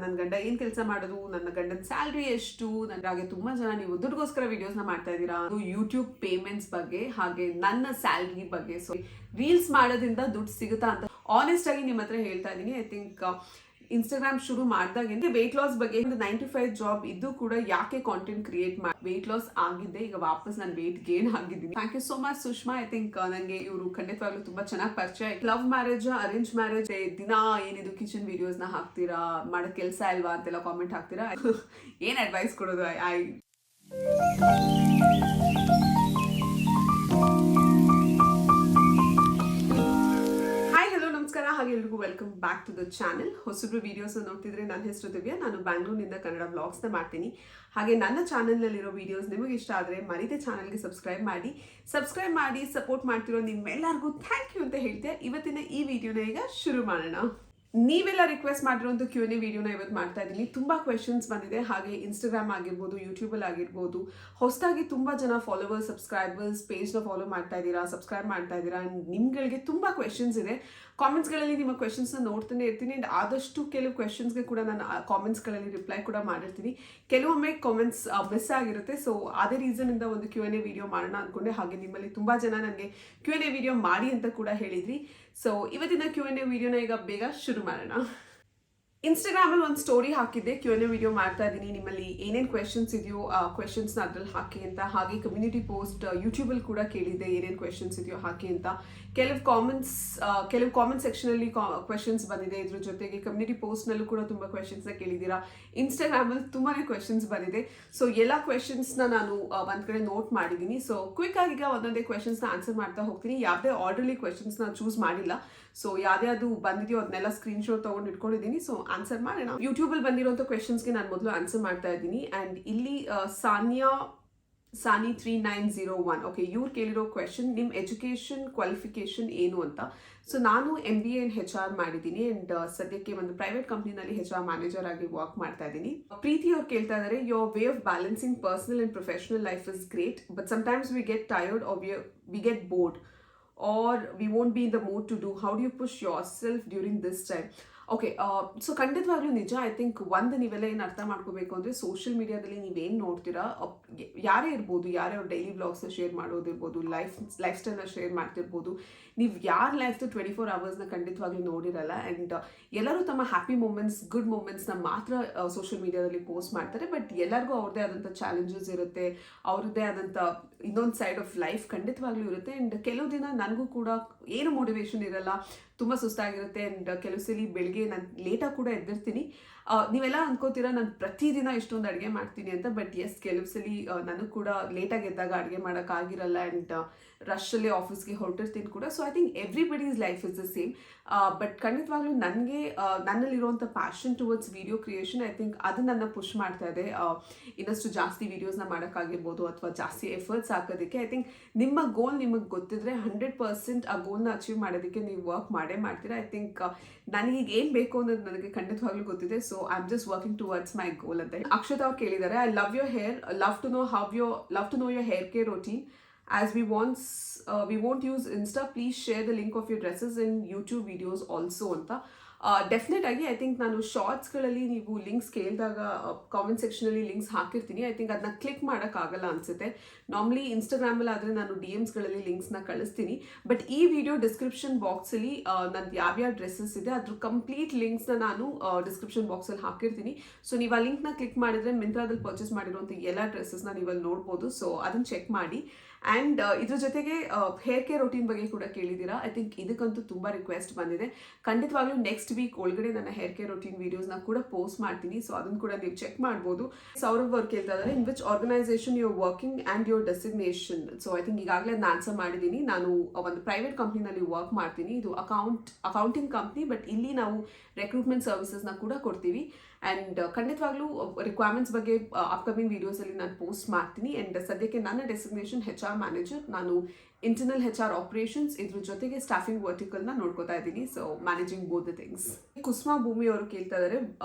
ನನ್ನ ಗಂಡ ಏನು ಕೆಲಸ ಮಾಡೋದು, ನನ್ನ ಗಂಡನ ಸ್ಯಾಲ್ರಿ ಎಷ್ಟು, ನನಗೆ ತುಂಬಾ ಜನ ನೀವು ದುಡ್ಡುಗೋಸ್ಕರ ವಿಡಿಯೋಸ್ನ ಮಾಡ್ತಾ ಇದ್ದೀರಾ, ಯೂಟ್ಯೂಬ್ ಪೇಮೆಂಟ್ಸ್ ಬಗ್ಗೆ ಹಾಗೆ ನನ್ನ ಸ್ಯಾಲ್ರಿ ಬಗ್ಗೆ. ಸೊ ರೀಲ್ಸ್ ಮಾಡೋದ್ರಿಂದ ದುಡ್ಡು ಸಿಗುತ್ತಾ ಅಂತ ಆನೆಸ್ಟ್ ಆಗಿ ನಿಮ್ಮ ಹತ್ರ ಹೇಳ್ತಾ ಇದ್ದೀನಿ. ಐ ಥಿಂಕ್ ಇನ್ಸ್ಟಾಗ್ರಾಮ್ ಶುರು ಮಾಡಿದಾಗೆ ವೆಯ್ಟ್ ಲಾಸ್ ಬಗ್ಗೆ ಒಂದು 9 to 5 ಜಾಬ್ ಇದ್ದು ಕೂಡ ಯಾಕೆ ಕಾಂಟೆಂಟ್ ಕ್ರಿಯೇಟ್ ಮಾಡಿ ವೆಯ್ಟ್ ಲಾಸ್ ಆಗಿದ್ದೆ, ಈಗ ವಾಪಸ್ ನಾನು ವೆಯ್ಟ್ ಗೇನ್ ಆಗಿದ್ದೀನಿ. Thank you so much Sushma. I think ನನಗೆ ಇವರು ಖಂಡಿತವಾಗ್ಲೂ ತುಂಬಾ ಚೆನ್ನಾಗಿ ಪರಿಚಯ. ಲವ್ ಮ್ಯಾರೇಜ್, ಅರೇಂಜ್ ಮ್ಯಾರೇಜ್, ದಿನ ಏನಿದು ಕಿಚನ್ ವಿಡಿಯೋಸ್ನ ಹಾಕ್ತೀರಾ, ಮಾಡೋ ಕೆಲಸ ಇಲ್ವಾ ಅಂತೆಲ್ಲ ಕಾಮೆಂಟ್ ಹಾಕ್ತೀರಾ. ಏನ್ ಅಡ್ವೈಸ್ ಕೊಡೋದು? ಹಾಗೆ ಎಲ್ರಿಗೂ welcome back to the channel. ಹೊಸಬ್ರು ವಿಡಿಯೋಸ್ ನೋಡ್ತಿದ್ರೆ ನನ್ನ ಹೆಸರು ದಿವ್ಯಾ, ನಾನು ಬ್ಯಾಂಗ್ಳೂರಿನಿಂದ ಕನ್ನಡ ವ್ಲಾಗ್ಸ್ನ ಮಾಡ್ತೀನಿ. ಹಾಗೆ ನನ್ನ ಚಾನಲ್ನಲ್ಲಿರೋ ವಿಡಿಯೋಸ್ ನಿಮಗೆ ಇಷ್ಟ ಆದರೆ ಮರಿದೆ ಚಾನಲ್ಗೆ ಸಬ್ಸ್ಕ್ರೈಬ್ ಮಾಡಿ ಸಪೋರ್ಟ್ ಮಾಡ್ತಿರೋ ನಿಮ್ಮೆಲ್ಲರಿಗೂ ಥ್ಯಾಂಕ್ ಯು ಅಂತ ಹೇಳ್ತೆ. ಇವತ್ತಿನ ಈ ವಿಡಿಯೋನ ಈಗ ಶುರು ಮಾಡೋಣ. ನೀವೆಲ್ಲ ರಿಕ್ವೆಸ್ಟ್ ಮಾಡಿರೋಂಥ Q&A ವಿಡಿಯೋನ ಇವತ್ತು ಮಾಡ್ತಾ ಇದ್ದೀನಿ. ತುಂಬ ಕ್ವೆಶನ್ಸ್ ಬಂದಿದೆ. ಹಾಗೆ ಇನ್ಸ್ಟಾಗ್ರಾಮ್ ಆಗಿರ್ಬೋದು, ಯೂಟ್ಯೂಬಲ್ಲಿ ಆಗಿರ್ಬೋದು, ಹೊಸದಾಗಿ ತುಂಬ ಜನ ಫಾಲೋವರ್ಸ್, ಸಬ್ಸ್ಕ್ರೈಬರ್ಸ್ ಪೇಜ್ನ ಫಾಲೋ ಮಾಡ್ತಾ ಇದ್ದೀರಾ, ಸಬ್ಸ್ಕ್ರೈಬ್ ಮಾಡ್ತಾ ಇದ್ದೀರಾ. ನಿಮ್ಗಳಿಗೆ ತುಂಬ ಕ್ವೆಶನ್ಸ್ ಇದೆ. ಕಾಮೆಂಟ್ಸ್ಗಳಲ್ಲಿ ನಿಮ್ಮ ಕ್ವೆಶನ್ಸ್ನ ನೋಡ್ತಾನೆ ಇರ್ತೀನಿ. ಆ್ಯಂಡ್ ಆದಷ್ಟು ಕೆಲವು ಕ್ವೆಶನ್ಸ್ಗೆ ಕೂಡ ನಾನು ಕಾಮೆಂಟ್ಸ್ಗಳಲ್ಲಿ ರಿಪ್ಲೈ ಕೂಡ ಮಾಡಿರ್ತೀನಿ. ಕೆಲವೊಮ್ಮೆ ಕಾಮೆಂಟ್ಸ್ ಮಿಸ್ ಆಗಿರುತ್ತೆ. ಸೊ ಅದೇ ರೀಸನಿಂದ ಒಂದು Q&A ವಿಡಿಯೋ ಮಾಡೋಣ ಅಂದ್ಕೊಂಡೆ. ಹಾಗೆ ನಿಮ್ಮಲ್ಲಿ ತುಂಬ ಜನ ನನಗೆ Q&A ವಿಡಿಯೋ ಮಾಡಿ ಅಂತ ಕೂಡ ಹೇಳಿದ್ರಿ. ಸೊ ಇವತ್ತಿನ Q&A ವಿಡಿಯೋನ ಈಗ ಬೇಗ ಶುರು ಮಾಡೋಣ. ಇನ್ಸ್ಟಾಗ್ರಾಮಲ್ಲಿ ಒಂದು ಸ್ಟೋರಿ ಹಾಕಿದ್ದೆ, Q&A ವಿಡಿಯೋ ಮಾಡ್ತಾ ಇದ್ದೀನಿ. ನಿಮ್ಮಲ್ಲಿ ಏನೇನು ಕ್ವೆಶನ್ಸ್ ಇದೆಯೋ ಆ ಕ್ವೆಶನ್ಸ್ನ ಅದ್ರಲ್ಲಿ ಹಾಕಿ ಅಂತ. ಹಾಗೆ ಕಮ್ಯುನಿಟಿ ಪೋಸ್ಟ್ ಯೂಟ್ಯೂಬಲ್ಲಿ ಕೂಡ ಕೇಳಿದ್ದೆ, ಏನೇನು ಕ್ವೆಶನ್ಸ್ ಇದೆಯೋ ಹಾಕಿ ಅಂತ. ಕೆಲವು ಕಾಮೆಂಟ್ ಸೆಕ್ಷನಲ್ಲಿ ಕ್ವೆಶನ್ಸ್ ಬಂದಿದೆ. ಇದ್ರ ಜೊತೆಗೆ ಕಮ್ಯುನಿಟಿ ಪೋಸ್ಟ್ನಲ್ಲೂ ಕೂಡ ತುಂಬ ಕ್ವೆಶನ್ಸ್ನ ಕೇಳಿದ್ದೀರಾ. ಇನ್ಸ್ಟಾಗ್ರಾಮಲ್ಲಿ ತುಂಬಾ ಕ್ವೆಶನ್ಸ್ ಬಂದಿದೆ. ಸೊ ಎಲ್ಲ ಕ್ವೆಶನ್ಸ್ನ ನಾನು ಒಂದು ಕಡೆ ನೋಟ್ ಮಾಡಿದ್ದೀನಿ. ಸೊ ಕ್ವಿಕ್ ಆಗಿ ಈಗ ಒಂದೊಂದೇ ಕ್ವೆಶನ್ಸ್ನ ಆನ್ಸರ್ ಮಾಡ್ತಾ ಹೋಗ್ತೀನಿ. ಯಾವುದೇ ಆರ್ಡರ್ಲಿ ಕ್ವೆಶನ್ಸ್ನ ಚೂಸ್ ಮಾಡಿಲ್ಲ. ಸೊ ಯಾವ್ದು ಬಂದಿದೆಯೋ ಅದನ್ನೆಲ್ಲ ಸ್ಕ್ರೀನ್ಶಾಟ್ ತೊಗೊಂಡು ಇಟ್ಕೊಂಡಿದ್ದೀನಿ. ಸೊ ಆನ್ಸರ್ ಮಾಡೋಣ. ಯೂಟ್ಯೂಬಲ್ಲಿ ಬಂದಿರೋಂಥ ಕ್ವೆಶನ್ಸ್ಗೆ ನಾನು ಮೊದಲು ಆನ್ಸರ್ ಮಾಡ್ತಾ ಇದ್ದೀನಿ. ಆ್ಯಂಡ್ ಇಲ್ಲಿ ಸಾನಿ 3901 ಓಕೆ, ಇವ್ರು ಕೇಳಿರೋ ಕ್ವೆಶನ್, ನಿಮ್ಮ ಎಜುಕೇಷನ್ ಕ್ವಾಲಿಫಿಕೇಶನ್ ಏನು ಅಂತ. ಸೊ ನಾನು MBA in HR ಮಾಡಿದ್ದೀನಿ. ಆ್ಯಂಡ್ ಸದ್ಯಕ್ಕೆ ಒಂದು ಪ್ರೈವೇಟ್ ಕಂಪ್ನಿನಲ್ಲಿ HR ಮ್ಯಾನೇಜರ್ ಆಗಿ ವರ್ಕ್ ಮಾಡ್ತಾ ಇದ್ದೀನಿ. ಪ್ರೀತಿ ಅವ್ರು ಕೇಳ್ತಾ ಇದ್ದಾರೆ, your way of balancing personal and professional life is great, but sometimes we get tired or we get bored or we won't be in the mood to do. How do you push yourself during this time? Okay, so ಖಂಡಿತವಾಗ್ಲೂ ನಿಜ. I think ಒಂದು ನೀವೆಲ್ಲ ಏನು ಅರ್ಥ ಮಾಡ್ಕೋಬೇಕು ಅಂದರೆ, social ಮೀಡಿಯಾದಲ್ಲಿ ನೀವೇನು ನೋಡ್ತೀರಾ, ಯಾರೇ ಇರ್ಬೋದು, ಯಾರೇ ಅವ್ರ ಡೈಲಿ ವ್ಲಾಗ್ಸ್ನ ಶೇರ್ ಮಾಡೋದಿರ್ಬೋದು, ಲೈಫ್ ಸ್ಟೈಲ್ನ ಶೇರ್ ಮಾಡ್ತಿರ್ಬೋದು, ನೀವು ಯಾರ ಲೈಫ್ದು 24 hours ಖಂಡಿತವಾಗ್ಲೂ ನೋಡಿರಲ್ಲ. ಆ್ಯಂಡ್ ಎಲ್ಲರೂ ತಮ್ಮ ಹ್ಯಾಪಿ ಮೂಮೆಂಟ್ಸ್, ಗುಡ್ ಮೂಮೆಂಟ್ಸ್ನ ಮಾತ್ರ ಸೋಷಿಯಲ್ ಮೀಡಿಯಾದಲ್ಲಿ ಪೋಸ್ಟ್ ಮಾಡ್ತಾರೆ. ಬಟ್ ಎಲ್ಲರಿಗೂ ಅವ್ರದ್ದೇ ಆದಂಥ ಚಾಲೆಂಜಸ್ ಇರುತ್ತೆ, ಅವ್ರದ್ದೇ ಆದಂಥ ಇನ್ನೊಂದು ಸೈಡ್ ಆಫ್ ಲೈಫ್ ಖಂಡಿತವಾಗ್ಲೂ ಇರುತ್ತೆ. ಆ್ಯಂಡ್ ಕೆಲವು ದಿನ ನನಗೂ ಕೂಡ ಏನು ಮೋಟಿವೇಶನ್ ಇರಲ್ಲ, ತುಂಬ ಸುಸ್ತಾಗಿರುತ್ತೆ. ಆ್ಯಂಡ್ ಕೆಲವು ಸಲ ಬೆಳಿಗ್ಗೆ ನಾನು ಲೇಟಾಗಿ ಕೂಡ ಎದ್ದಿರ್ತೀನಿ. ನೀವೆಲ್ಲ ಅನ್ಕೋತೀರಾ ನಾನು ಪ್ರತಿದಿನ ಇಷ್ಟೊಂದು ಅಡುಗೆ ಮಾಡ್ತೀನಿ ಅಂತ. ಬಟ್ ಎಸ್, ಕೆಲವು ಸಲ ನನಗೂ ಕೂಡ ಲೇಟಾಗಿ ಎದ್ದಾಗ ಅಡುಗೆ ಮಾಡೋಕ್ಕಾಗಿರಲ್ಲ. ಆ್ಯಂಡ್ ರಶಲ್ಲಿ ಆಫೀಸ್ಗೆ ಹೊರಟಿರ್ತೀನಿ ಕೂಡ. So I think everybody's life is the same. But ಖಂಡಿತವಾಗ್ಲೂ ನನಗೆ ನನ್ನಲ್ಲಿರುವಂಥ passion towards video creation, I think ಅದು ನನ್ನ ಪುಷ್ ಮಾಡ್ತಾ ಇದೆ. ಇನ್ನಷ್ಟು ಜಾಸ್ತಿ ವೀಡಿಯೋಸ್ನ ಮಾಡೋಕ್ಕಾಗಿರ್ಬೋದು ಅಥವಾ ಜಾಸ್ತಿ ಎಫರ್ಟ್ಸ್ ಹಾಕೋದಕ್ಕೆ. ಐ ಥಿಂಕ್ ನಿಮ್ಮ ಗೋಲ್ ನಿಮಗೆ ಗೊತ್ತಿದ್ರೆ 100% ಆ ಗೋಲ್ನ ಅಚೀವ್ ಮಾಡೋದಕ್ಕೆ ನೀವು ವರ್ಕ್ ಮಾಡೇ ಮಾಡ್ತೀರಾ. ಐ ಥಿಂಕ್ ನನಗೆ ಏನು ಬೇಕು ಅನ್ನೋದು ನನಗೆ ಖಂಡಿತವಾಗ್ಲೂ ಗೊತ್ತಿದೆ. So I am just working towards my goal ಅಂತ. ಅಕ್ಷತಾ ಅವ್ರು ಕೇಳಿದ್ದಾರೆ, I love your hair, love to know your hair care routine. As we won't use Insta, please share the link of your dresses in YouTube videos also ಅಂತ. Definite ಆಗಿ I think ನಾನು ಶಾರ್ಟ್ಸ್ಗಳಲ್ಲಿ ನೀವು links ಕೇಳಿದಾಗ comment ಸೆಕ್ಷನಲ್ಲಿ links ಹಾಕಿರ್ತೀನಿ. I think ಅದನ್ನ click ಮಾಡೋಕ್ಕಾಗಲ್ಲ ಅನಿಸುತ್ತೆ. ನಾರ್ಮಲಿ ಇನ್ಸ್ಟಾಗ್ರಾಮಲ್ಲಿ ಆದರೆ ನಾನು DMsಗಳಲ್ಲಿ ಲಿಂಕ್ಸ್ನ ಕಳಿಸ್ತೀನಿ. ಬಟ್ ಈ ವಿಡಿಯೋ ಡಿಸ್ಕ್ರಿಪ್ಷನ್ ಬಾಕ್ಸಲ್ಲಿ ನಂದು ಯಾವ್ಯಾವ ಡ್ರೆಸ್ಸಸ್ ಇದೆ ಅದ್ರ ಕಂಪ್ಲೀಟ್ ಲಿಂಕ್ಸ್ನ ನಾನು ಡಿಸ್ಕ್ರಿಪ್ಷನ್ ಬಾಕ್ಸಲ್ಲಿ ಹಾಕಿರ್ತೀನಿ. ಸೊ ನೀವು ಆ ಲಿಂಕ್ನ ಕ್ಲಿಕ್ ಮಾಡಿದ್ರೆ ಮಿಂತ್ರಾದಲ್ಲಿ ಪರ್ಚೇಸ್ ಮಾಡಿರುವಂಥ ಎಲ್ಲ ಡ್ರೆಸ್ಸಸ್ನ ನೀವಲ್ಲಿ ನೋಡ್ಬೋದು. ಸೊ ಅದನ್ನು ಚೆಕ್ ಮಾಡಿ. ಆ್ಯಂಡ್ ಇದ್ರ ಜೊತೆಗೆ ಹೇರ್ ಕೇರ್ ರೊಟೀನ್ ಬಗ್ಗೆ ಕೂಡ ಕೇಳಿದ್ದೀರಾ. ಐ ಥಿಂಕ್ ಇದಕ್ಕಂತೂ ತುಂಬ ರಿಕ್ವೆಸ್ಟ್ ಬಂದಿದೆ. ಖಂಡಿತವಾಗ್ಲೂ ನೆಕ್ಸ್ಟ್ ವೀಕ್ ಒಳಗಡೆ ನನ್ನ ಹೇರ್ ಕೇರ್ ರೊಟೀನ್ ವೀಡಿಯೋಸ್ನ ಕೂಡ ಪೋಸ್ಟ್ ಮಾಡ್ತೀನಿ. ಸೊ ಅದನ್ನು ಕೂಡ ನೀವು ಚೆಕ್ ಮಾಡ್ಬೋದು. ಸೌರಭ್ ಅವ್ರು ಕೇಳ್ತಾ ಇದ್ದಾರೆ, in which organisation your working and your designation. So I think ಈಗಾಗಲೇ ನಾನು ಆನ್ಸರ್ ಮಾಡಿದ್ದೀನಿ. ನಾನು ಒಂದು ಪ್ರೈವೇಟ್ ಕಂಪ್ನಿನಲ್ಲಿ ವರ್ಕ್ ಮಾಡ್ತೀನಿ. ಇದು ಅಕೌಂಟಿಂಗ್ ಕಂಪ್ನಿ. ಬಟ್ ಇಲ್ಲಿ ನಾವು ರೆಕ್ರೂಟ್ಮೆಂಟ್ ಸರ್ವಿಸಸ್ನ ಕೂಡ ಕೊಡ್ತೀವಿ. ಆ್ಯಂಡ್ ಖಂಡಿತವಾಗ್ಲೂ ರಿಕ್ವೈರ್ಮೆಂಟ್ಸ್ ಬಗ್ಗೆ ಅಪ್ಕಮಿಂಗ್ ವೀಡಿಯೋಸಲ್ಲಿ ನಾನು ಪೋಸ್ಟ್ ಮಾಡ್ತೀನಿ. ಆ್ಯಂಡ್ ಸದ್ಯಕ್ಕೆ ನನ್ನ ಡೆಸಿಗ್ನೇಷನ್ HR ಮ್ಯಾನೇಜರ್. ನಾನು ಇಂಟರ್ನಲ್ HR ಆಪರೇಷನ್ಸ್, ಇದ್ರ ಜೊತೆಗೆ ಸ್ಟಾಫಿಂಗ್ ವರ್ಟಿಕಲ್ನ ನೋಡ್ಕೋತಾ ಇದ್ದೀನಿ. So managing both the things. Kusuma ಭೂಮಿ ಅವರು ಕೇಳ್ತಾ ಇದ್ದಾರೆ,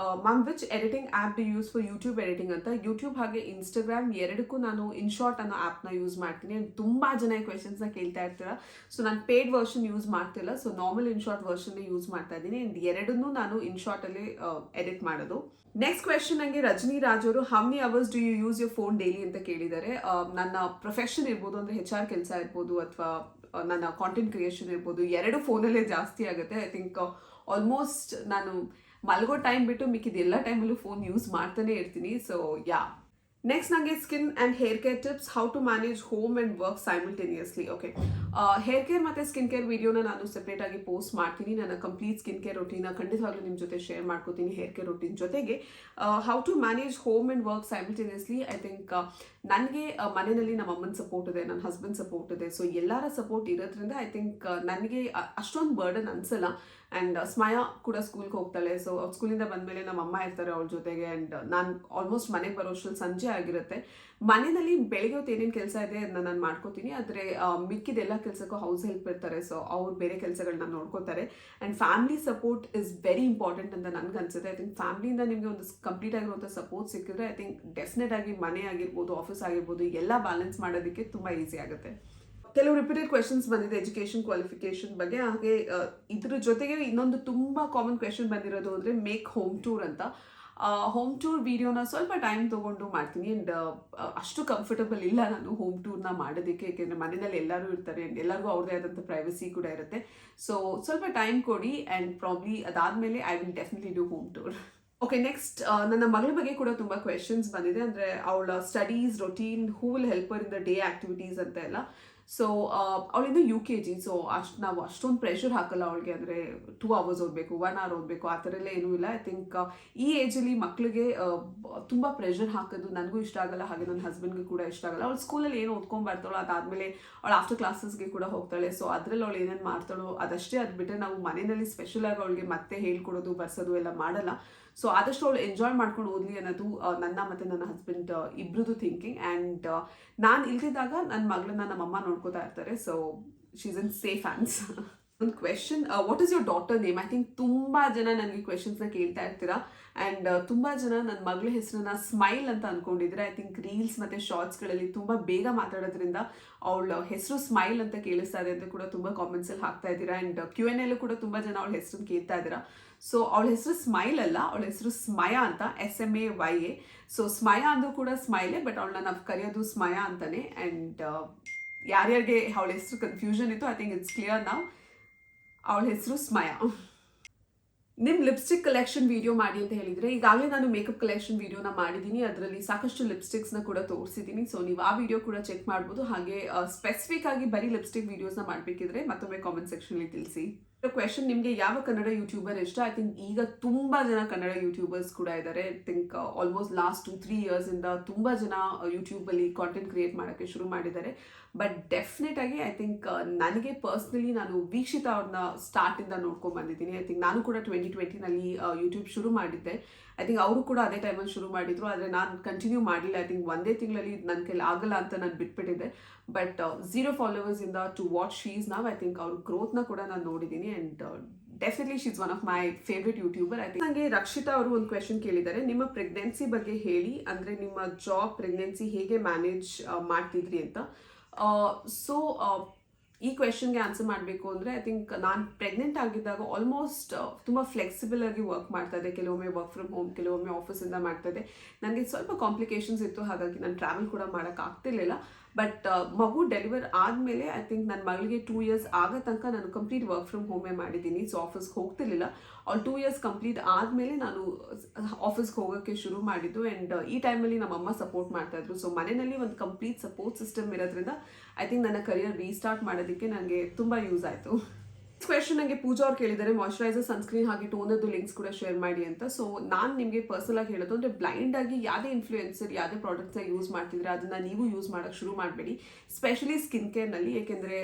ma'am which editing app do use for YouTube editing ಅಂತ. ಯೂಟ್ಯೂಬ್ ಹಾಗೆ ಇನ್ಸ್ಟಾಗ್ರಾಮ್ ಎರಡಕ್ಕೂ ನಾನು ಇನ್ಶಾರ್ಟ್ ಅನ್ನೋ ಆ್ಯಪ್ನ ಯೂಸ್ ಮಾಡ್ತೀನಿ. ತುಂಬಾ ಜನ ಈ ಕ್ವೆಶನ್ಸ್ನ ಕೇಳ್ತಾ ಇರ್ತೀರ. ಸೊ ನಾನು ಪೇಡ್ ವರ್ಷನ್ ಯೂಸ್ ಮಾಡ್ತಿಲ್ಲ, so normal Inshorts version use ಮಾಡ್ತಾ ಇದ್ದೀನಿ. ಆ್ಯಂಡ್ ಎರಡನ್ನೂ ನಾನು ಇನ್ಶಾರ್ಟಲ್ಲಿ ಎಡಿಟ್ ಮಾಡೋದು. ನೆಕ್ಸ್ಟ್ ಕ್ವೆಶನ್ ನನಗೆ ರಜನಿ ರಾಜ್ ಅವರು, how many hours do you use your phone daily ಅಂತ ಕೇಳಿದ್ದಾರೆ. ನನ್ನ ಪ್ರೊಫೆಷನ್ ಇರ್ಬೋದು, ಅಂದರೆ HR ಕೆಲಸ ಇರ್ಬೋದು, ಅಥವಾ ನನ್ನ ಕಾಂಟೆಂಟ್ ಕ್ರಿಯೇಷನ್ ಇರ್ಬೋದು, ಎರಡು ಫೋನಲ್ಲೇ ಜಾಸ್ತಿ ಆಗುತ್ತೆ. ಐ ಥಿಂಕ್ ಆಲ್ಮೋಸ್ಟ್ ನಾನು ಮಲಗೋ ಟೈಮ್ ಬಿಟ್ಟು ಮಿಕ್ಕಿದ ಎಲ್ಲ ಟೈಮಲ್ಲೂ ಫೋನ್ ಯೂಸ್ ಮಾಡ್ತಾನೆ ಇರ್ತೀನಿ. So yeah. ನೆಕ್ಸ್ಟ್ ನನಗೆ skin and hair care tips, how to manage home and work simultaneously. Okay, hair care ಮತ್ತು ಸ್ಕಿನ್ ಕೇರ್ ವಿಡಿಯೋನ ನಾನು ಸೆಪ್ರೇಟಾಗಿ ಪೋಸ್ಟ್ ಮಾಡ್ತೀನಿ. ನನ್ನ ಕಂಪ್ಲೀಟ್ ಸ್ಕಿನ್ ಕೇರ್ ರೊಟೀನ ಖಂಡಿತವಾಗ್ಲೂ ನಿಮ್ಮ ಜೊತೆ ಶೇರ್ ಮಾಡ್ಕೋತೀನಿ. ಹೇರ್ ಕೇರ್ ರೊಟೀನ್ ಜೊತೆಗೆ how to manage home and work simultaneously. I think ನನಗೆ ಮನೆಯಲ್ಲಿ ನಮ್ಮ ಅಮ್ಮನ ಸಪೋರ್ಟ್ ಇದೆ, ನನ್ನ ಹಸ್ಬೆಂಡ್ ಸಪೋರ್ಟ್ ಇದೆ. ಸೊ ಎಲ್ಲರ ಸಪೋರ್ಟ್ ಇರೋದ್ರಿಂದ ಐ ಥಿಂಕ್ ನನಗೆ ಅಷ್ಟೊಂದು ಬರ್ಡನ್ ಅನಿಸಲ್ಲ. ಆ್ಯಂಡ್ ಸ್ಮಯ ಕೂಡ ಸ್ಕೂಲ್ಗೆ ಹೋಗ್ತಾಳೆ. ಸೊ ಅವ್ರು ಸ್ಕೂಲಿಂದ ಬಂದಮೇಲೆ ನಮ್ಮ ಅಮ್ಮ ಇರ್ತಾರೆ ಅವಳ ಜೊತೆಗೆ. ಆ್ಯಂಡ್ ನಾನು ಆಲ್ಮೋಸ್ಟ್ ಮನೆಗೆ ಬರೋಷ್ಟರಲ್ಲಿ ಸಂಜೆ ಆಗಿರುತ್ತೆ. ಮನೆಯಲ್ಲಿ ಬೆಳಿಗ್ಗೆ ಹೊತ್ತು ಏನೇನು ಕೆಲಸ ಇದೆ ಅದನ್ನ ನಾನು ಮಾಡ್ಕೋತೀನಿ. ಆದರೆ ಮಿಕ್ಕಿದೆಲ್ಲ ಕೆಲಸಕ್ಕೂ ಹೌಸ್ ಹೆಲ್ಪ್ ಇರ್ತಾರೆ. ಸೊ ಅವ್ರು ಬೇರೆ ಕೆಲಸಗಳನ್ನ ನೋಡ್ಕೋತಾರೆ. And family support is very important ಅಂತ ನನಗೆ ಅನ್ಸುತ್ತೆ. ಐ ಥಿಂಕ್ ಫ್ಯಾಮಿಲಿಯಿಂದ ನಿಮಗೆ ಒಂದು ಕಂಪ್ಲೀಟ್ ಆಗಿರುವಂಥ ಸಪೋರ್ಟ್ ಸಿಕ್ಕಿದ್ರೆ ಐ ಥಿಂಕ್ ಡೆಫಿನೆಟ್ ಆಗಿ ಮನೆ ಆಗಿರ್ಬೋದು, ಆಫೀಸ್ ಆಗಿರ್ಬೋದು, ಎಲ್ಲ ಬ್ಯಾಲೆನ್ಸ್ ಮಾಡೋದಕ್ಕೆ ತುಂಬ ಈಸಿ ಆಗುತ್ತೆ. ಕೆಲವು ರಿಪೀಟೆಡ್ ಕ್ವೆಶನ್ಸ್ ಬಂದಿದೆ ಎಜುಕೇಷನ್ ಕ್ವಾಲಿಫಿಕೇಷನ್ ಬಗ್ಗೆ. ಹಾಗೆ ಇದ್ರ ಜೊತೆಗೆ ಇನ್ನೊಂದು ತುಂಬ ಕಾಮನ್ ಕ್ವೆಶನ್ ಬಂದಿರೋದು ಅಂದರೆ ಮೇಕ್ ಹೋಮ್ ಟೂರ್ ಅಂತ. ಹೋಮ್ ಟೂರ್ ವಿಡಿಯೋನ ಸ್ವಲ್ಪ ಟೈಮ್ ತೊಗೊಂಡು ಮಾಡ್ತೀನಿ. ಆ್ಯಂಡ್ ಅಷ್ಟು ಕಂಫರ್ಟಬಲ್ ಇಲ್ಲ ನಾನು ಹೋಮ್ ಟೂರ್ನ ಮಾಡೋದಕ್ಕೆ, ಏಕೆಂದರೆ ಮನೆಯಲ್ಲಿ ಎಲ್ಲರೂ ಇರ್ತಾರೆ ಆ್ಯಂಡ್ ಎಲ್ಲರಿಗೂ ಅವ್ರದ್ದೇ ಆದಂಥ ಪ್ರೈವಸಿ ಕೂಡ ಇರುತ್ತೆ. ಸೊ ಸ್ವಲ್ಪ ಟೈಮ್ ಕೊಡಿ ಆ್ಯಂಡ್ ಪ್ರಾಬ್ಲಿ ಅದಾದಮೇಲೆ I will definitely do home tour. Okay, next ನನ್ನ ಮಗಳ ಬಗ್ಗೆ ಕೂಡ ತುಂಬ ಕ್ವೆಶನ್ಸ್ ಬಂದಿದೆ. ಅಂದರೆ ಅವಳ studies routine, who will helper in the day activities ಅಂತ ಎಲ್ಲ. ಸೊ ಅವಳಿಂದ UKG. ಸೊ ನಾವು ಅಷ್ಟೊಂದು ಪ್ರೆಷರ್ ಹಾಕಲ್ಲ ಅವಳಿಗೆ. ಅಂದರೆ 2 hours ಓದಬೇಕು, 1 hour ಓದಬೇಕು, ಆ ಥರ ಎಲ್ಲ ಏನೂ ಇಲ್ಲ. ಐ ಥಿಂಕ್ ಈ ಏಜಲ್ಲಿ ಮಕ್ಕಳಿಗೆ ತುಂಬ ಪ್ರೆಷರ್ ಹಾಕೋದು ನನಗೂ ಇಷ್ಟ ಆಗಲ್ಲ, ಹಾಗೆ ನನ್ನ ಹಸ್ಬೆಂಡ್ಗೆ ಕೂಡ ಇಷ್ಟ ಆಗಲ್ಲ. ಅವಳು ಸ್ಕೂಲಲ್ಲಿ ಏನು ಓದ್ಕೊಂಡ್ಬರ್ತಾಳೋ ಅದಾದಮೇಲೆ ಅವಳು ಆಫ್ಟರ್ ಕ್ಲಾಸಸ್ಗೆ ಕೂಡ ಹೋಗ್ತಾಳೆ. ಸೊ ಅದರಲ್ಲಿ ಅವಳು ಏನೇನು ಮಾಡ್ತಾಳೋ ಅದಷ್ಟೇ. ಅದು ಬಿಟ್ಟರೆ ನಾವು ಮನೆಯಲ್ಲಿ ಸ್ಪೆಷಲಾಗಿ ಅವಳಿಗೆ ಮತ್ತೆ ಹೇಳ್ಕೊಡೋದು ಬರ್ಸೋದು ಎಲ್ಲ ಮಾಡಲ್ಲ. ಸೊ ಆದಷ್ಟು ಅವಳು ಎಂಜಾಯ್ ಮಾಡ್ಕೊಂಡು ಓದಲಿ ಅನ್ನೋದು ನನ್ನ ಮತ್ತು ನನ್ನ ಹಸ್ಬೆಂಡ್ ಇಬ್ರದ್ದು ಥಿಂಕಿಂಗ್. ಆ್ಯಂಡ್ ನಾನು ಇಲ್ದಿದ್ದಾಗ ನನ್ನ ಮಗಳನ್ನ ನಮ್ಮಮ್ಮ ನೋಡ್ಕೋತಾ ಇರ್ತಾರೆ. So she is in safe hands. ಒಂದು question, what is your daughter name? I think ತುಂಬ ಜನ ನನಗೆ ಕ್ವೆಶನ್ಸ್ನ ಕೇಳ್ತಾ ಇರ್ತೀರಾ. ಆ್ಯಂಡ್ ತುಂಬ ಜನ ನನ್ನ ಮಗಳ ಹೆಸರನ್ನ ಸ್ಮೈಲ್ ಅಂತ ಅಂದ್ಕೊಂಡಿದ್ರೆ. ಐ ಥಿಂಕ್ ರೀಲ್ಸ್ ಮತ್ತು ಶಾರ್ಟ್ಸ್ಗಳಲ್ಲಿ ತುಂಬ ಬೇಗ ಮಾತಾಡೋದ್ರಿಂದ ಅವಳ ಹೆಸರು ಸ್ಮೈಲ್ ಅಂತ ಕೇಳಿಸ್ತಾ ಇದೆ ಅಂತ ಕೂಡ ತುಂಬ ಕಾಮೆಂಟ್ಸಲ್ಲಿ ಹಾಕ್ತಾ ಇದ್ದೀರಾ. ಆ್ಯಂಡ್ Q&Aಲ್ಲೂ ಕೂಡ ತುಂಬ ಜನ ಅವಳ ಹೆಸರನ್ನು ಕೇಳ್ತಾ ಇದ್ದೀರಾ. ಸೊ ಅವಳ ಹೆಸರು ಸ್ಮೈಲ್ ಅಲ್ಲ, ಅವಳ ಹೆಸರು ಸ್ಮಯ ಅಂತ, SMAYA. ಸೊ ಸ್ಮಯ ಅಂದರೂ ಕೂಡ ಸ್ಮೈಲೇ, ಬಟ್ ಅವಳನ್ನ ನಾವು ಕರೆಯೋದು ಸ್ಮಯ ಅಂತಾನೆ. ಆ್ಯಂಡ್ ಯಾರ್ಯಾರಿಗೆ ಅವಳ ಹೆಸರು ಕನ್ಫ್ಯೂಷನ್ ಇತ್ತು, ಐ ಥಿಂಕ್ ಇಟ್ಸ್ ಕ್ಲಿಯರ್ ನಾವು. ಅವಳ ಹೆಸರು ಸ್ಮಯ. ನಿಮ್ಮ ಲಿಪ್ಸ್ಟಿಕ್ ಕಲೆಕ್ಷನ್ ವಿಡಿಯೋ ಮಾಡಿ ಅಂತ ಹೇಳಿದರೆ, ಈಗಾಗಲೇ ನಾನು ಮೇಕಪ್ ಕಲೆಕ್ಷನ್ ವಿಡಿಯೋನ ಮಾಡಿದ್ದೀನಿ. ಅದರಲ್ಲಿ ಸಾಕಷ್ಟು ಲಿಪ್ಸ್ಟಿಕ್ಸ್ನ ಕೂಡ ತೋರಿಸಿದ್ದೀನಿ. ಸೊ ನೀವು ಆ ವಿಡಿಯೋ ಕೂಡ ಚೆಕ್ ಮಾಡ್ಬೋದು. ಹಾಗೆ ಸ್ಪೆಸಿಫಿಕ್ ಆಗಿ ಬರೀ ಲಿಪ್ಸ್ಟಿಕ್ ವಿಡಿಯೋಸ್ನ ಮಾಡಬೇಕಿದ್ರೆ ಮತ್ತೊಮ್ಮೆ ಕಾಮೆಂಟ್ ಸೆಕ್ಷನಲ್ಲಿ ತಿಳಿಸಿ. ಕ್ವೆಶನ್, ನಿಮಗೆ ಯಾವ ಕನ್ನಡ ಯೂಟ್ಯೂಬರ್ ಇಷ್ಟ? ಐ ಥಿಂಕ್ ಈಗ ತುಂಬ ಜನ ಕನ್ನಡ ಯೂಟ್ಯೂಬರ್ಸ್ ಕೂಡ ಇದ್ದಾರೆ. ಐ ಥಿಂಕ್ ಆಲ್ಮೋಸ್ಟ್ ಲಾಸ್ಟ್ 2-3 ಇಯರ್ಸಿಂದ ತುಂಬ ಜನ ಯೂಟ್ಯೂಬಲ್ಲಿ ಕಾಂಟೆಂಟ್ ಕ್ರಿಯೇಟ್ ಮಾಡೋಕ್ಕೆ ಶುರು ಮಾಡಿದ್ದಾರೆ. ಬಟ್ ಡೆಫಿನೆಟ್ ಆಗಿ ಐ ಥಿಂಕ್ ನನಗೆ ಪರ್ಸ್ನಲಿ ನಾನು ವೀಕ್ಷಿತ ಅವ್ರನ್ನ ಸ್ಟಾರ್ಟಿಂದ ನೋಡ್ಕೊಂಡು ಬಂದಿದ್ದೀನಿ. ಐ ಥಿಂಕ್ ನಾನು ಕೂಡ 2020ನಲ್ಲಿ ಯೂಟ್ಯೂಬ್ ಶುರು ಮಾಡಿದ್ದೆ. ಐ ಥಿಂಕ್ ಅವರು ಕೂಡ ಅದೇ ಟೈಮಲ್ಲಿ ಶುರು ಮಾಡಿದ್ರು, ಆದರೆ ನಾನು ಕಂಟಿನ್ಯೂ ಮಾಡಿಲ್ಲ. ಐ ಥಿಂಕ್ ಒಂದೇ ತಿಂಗಳಲ್ಲಿ ನನ್ನ ಕೈಲಿ ಆಗಲ್ಲ ಅಂತ ನಾನು ಬಿಟ್ಬಿಟ್ಟಿದ್ದೆ. ಬಟ್ 0 ಫಾಲೋವರ್ಸಿಂದ to what she is now, I think ಅವ್ರ ಗ್ರೋತ್ನ ಕೂಡ ನಾನು ನೋಡಿದ್ದೀನಿ. And definitely she is one of my favourite YouTuber. I think ನನಗೆ ರಕ್ಷಿತಾ ಅವರು ಒಂದು ಕ್ವೆಶನ್ ಕೇಳಿದ್ದಾರೆ, ನಿಮ್ಮ ಪ್ರೆಗ್ನೆನ್ಸಿ ಬಗ್ಗೆ ಹೇಳಿ, ಅಂದರೆ ನಿಮ್ಮ ಜಾಬ್ ಪ್ರೆಗ್ನೆನ್ಸಿ ಹೇಗೆ ಮ್ಯಾನೇಜ್ ಮಾಡ್ತಿದ್ರಿ ಅಂತ. ಸೊ ಈ ಕ್ವೆಶನ್ಗೆ ಆನ್ಸರ್ ಮಾಡಬೇಕು ಅಂದರೆ, ಐ ಥಿಂಕ್ ನಾನು ಪ್ರೆಗ್ನೆಂಟ್ ಆಗಿದ್ದಾಗ ಆಲ್ಮೋಸ್ಟ್ ತುಂಬ ಫ್ಲೆಕ್ಸಿಬಲ್ ಆಗಿ ವರ್ಕ್ ಮಾಡ್ತಾ ಇದ್ದೆ. ಕೆಲವೊಮ್ಮೆ ವರ್ಕ್ ಫ್ರಮ್ ಹೋಮ್, ಕೆಲವೊಮ್ಮೆ ಆಫೀಸಿಂದ ಮಾಡ್ತಾ ಇದ್ದೆ. ನನಗೆ ಸ್ವಲ್ಪ ಕಾಂಪ್ಲಿಕೇಶನ್ಸ್ ಇತ್ತು, ಹಾಗಾಗಿ ನಾನು ಟ್ರಾವೆಲ್ ಕೂಡ ಮಾಡೋಕ್ಕಾಗ್ತಿರ್ಲಿಲ್ಲ. ಬಟ್ ಮಗು ಡೆಲಿವರ್ ಆದಮೇಲೆ ಐ ಥಿಂಕ್ ನನ್ನ ಮಗಳಿಗೆ 2 years ಆಗೋ ತನಕ ನಾನು ಕಂಪ್ಲೀಟ್ ವರ್ಕ್ ಫ್ರಮ್ ಹೋಮೇ ಮಾಡಿದ್ದೀನಿ. ಸೊ ಆಫೀಸ್ಗೆ ಹೋಗ್ತಿರ್ಲಿಲ್ಲ. ಅವ್ಳು 2 years ಕಂಪ್ಲೀಟ್ ಆದಮೇಲೆ ನಾನು ಆಫೀಸ್ಗೆ ಹೋಗೋಕ್ಕೆ ಶುರು ಮಾಡಿದ್ದು. ಆ್ಯಂಡ್ ಈ ಟೈಮಲ್ಲಿ ನಮ್ಮಮ್ಮ ಸಪೋರ್ಟ್ ಮಾಡ್ತಾಯಿದ್ರು. ಸೊ ಮನೆಯಲ್ಲಿ ಒಂದು ಕಂಪ್ಲೀಟ್ ಸಪೋರ್ಟ್ ಸಿಸ್ಟಮ್ ಇರೋದ್ರಿಂದ ಐ ಥಿಂಕ್ ನನ್ನ ಕರಿಯರ್ ರೀಸ್ಟಾರ್ಟ್ ಮಾಡೋದಕ್ಕೆ ನನಗೆ ತುಂಬ ಯೂಸ್ ಆಯಿತು. ಕ್ವೆಶನ್ ನನಗೆ ಪೂಜಾ ಅವ್ರು ಕೇಳಿದ್ದಾರೆ ಮಾಯ್ಶ್ಚರೈಸರ್ ಸನ್ಸ್ಕ್ರೀನ್ ಹಾಗೆ ಟೋನರ್ದು ಲಿಂಕ್ಸ್ ಕೂಡ ಶೇರ್ ಮಾಡಿ ಅಂತ. ಸೊ ನಾನು ನಿಮಗೆ ಪರ್ಸನಲ್ ಆಗಿ ಹೇಳೋದು ಅಂದರೆ ಬ್ಲೈಂಡ್ ಆಗಿ ಯಾವುದೇ ಇನ್ಫ್ಲೂಯೆನ್ಸರ್ ಯಾವುದೇ ಪ್ರಾಡಕ್ಟ್ಸ್ನ ಯೂಸ್ ಮಾಡ್ತಿದ್ರೆ ಅದನ್ನ ನೀವು ಯೂಸ್ ಮಾಡೋಕ್ಕೆ ಶುರು ಮಾಡಬೇಡಿ, ಸ್ಪೆಷಲಿ ಸ್ಕಿನ್ ಕೇರ್ನಲ್ಲಿ. ಏಕೆಂದರೆ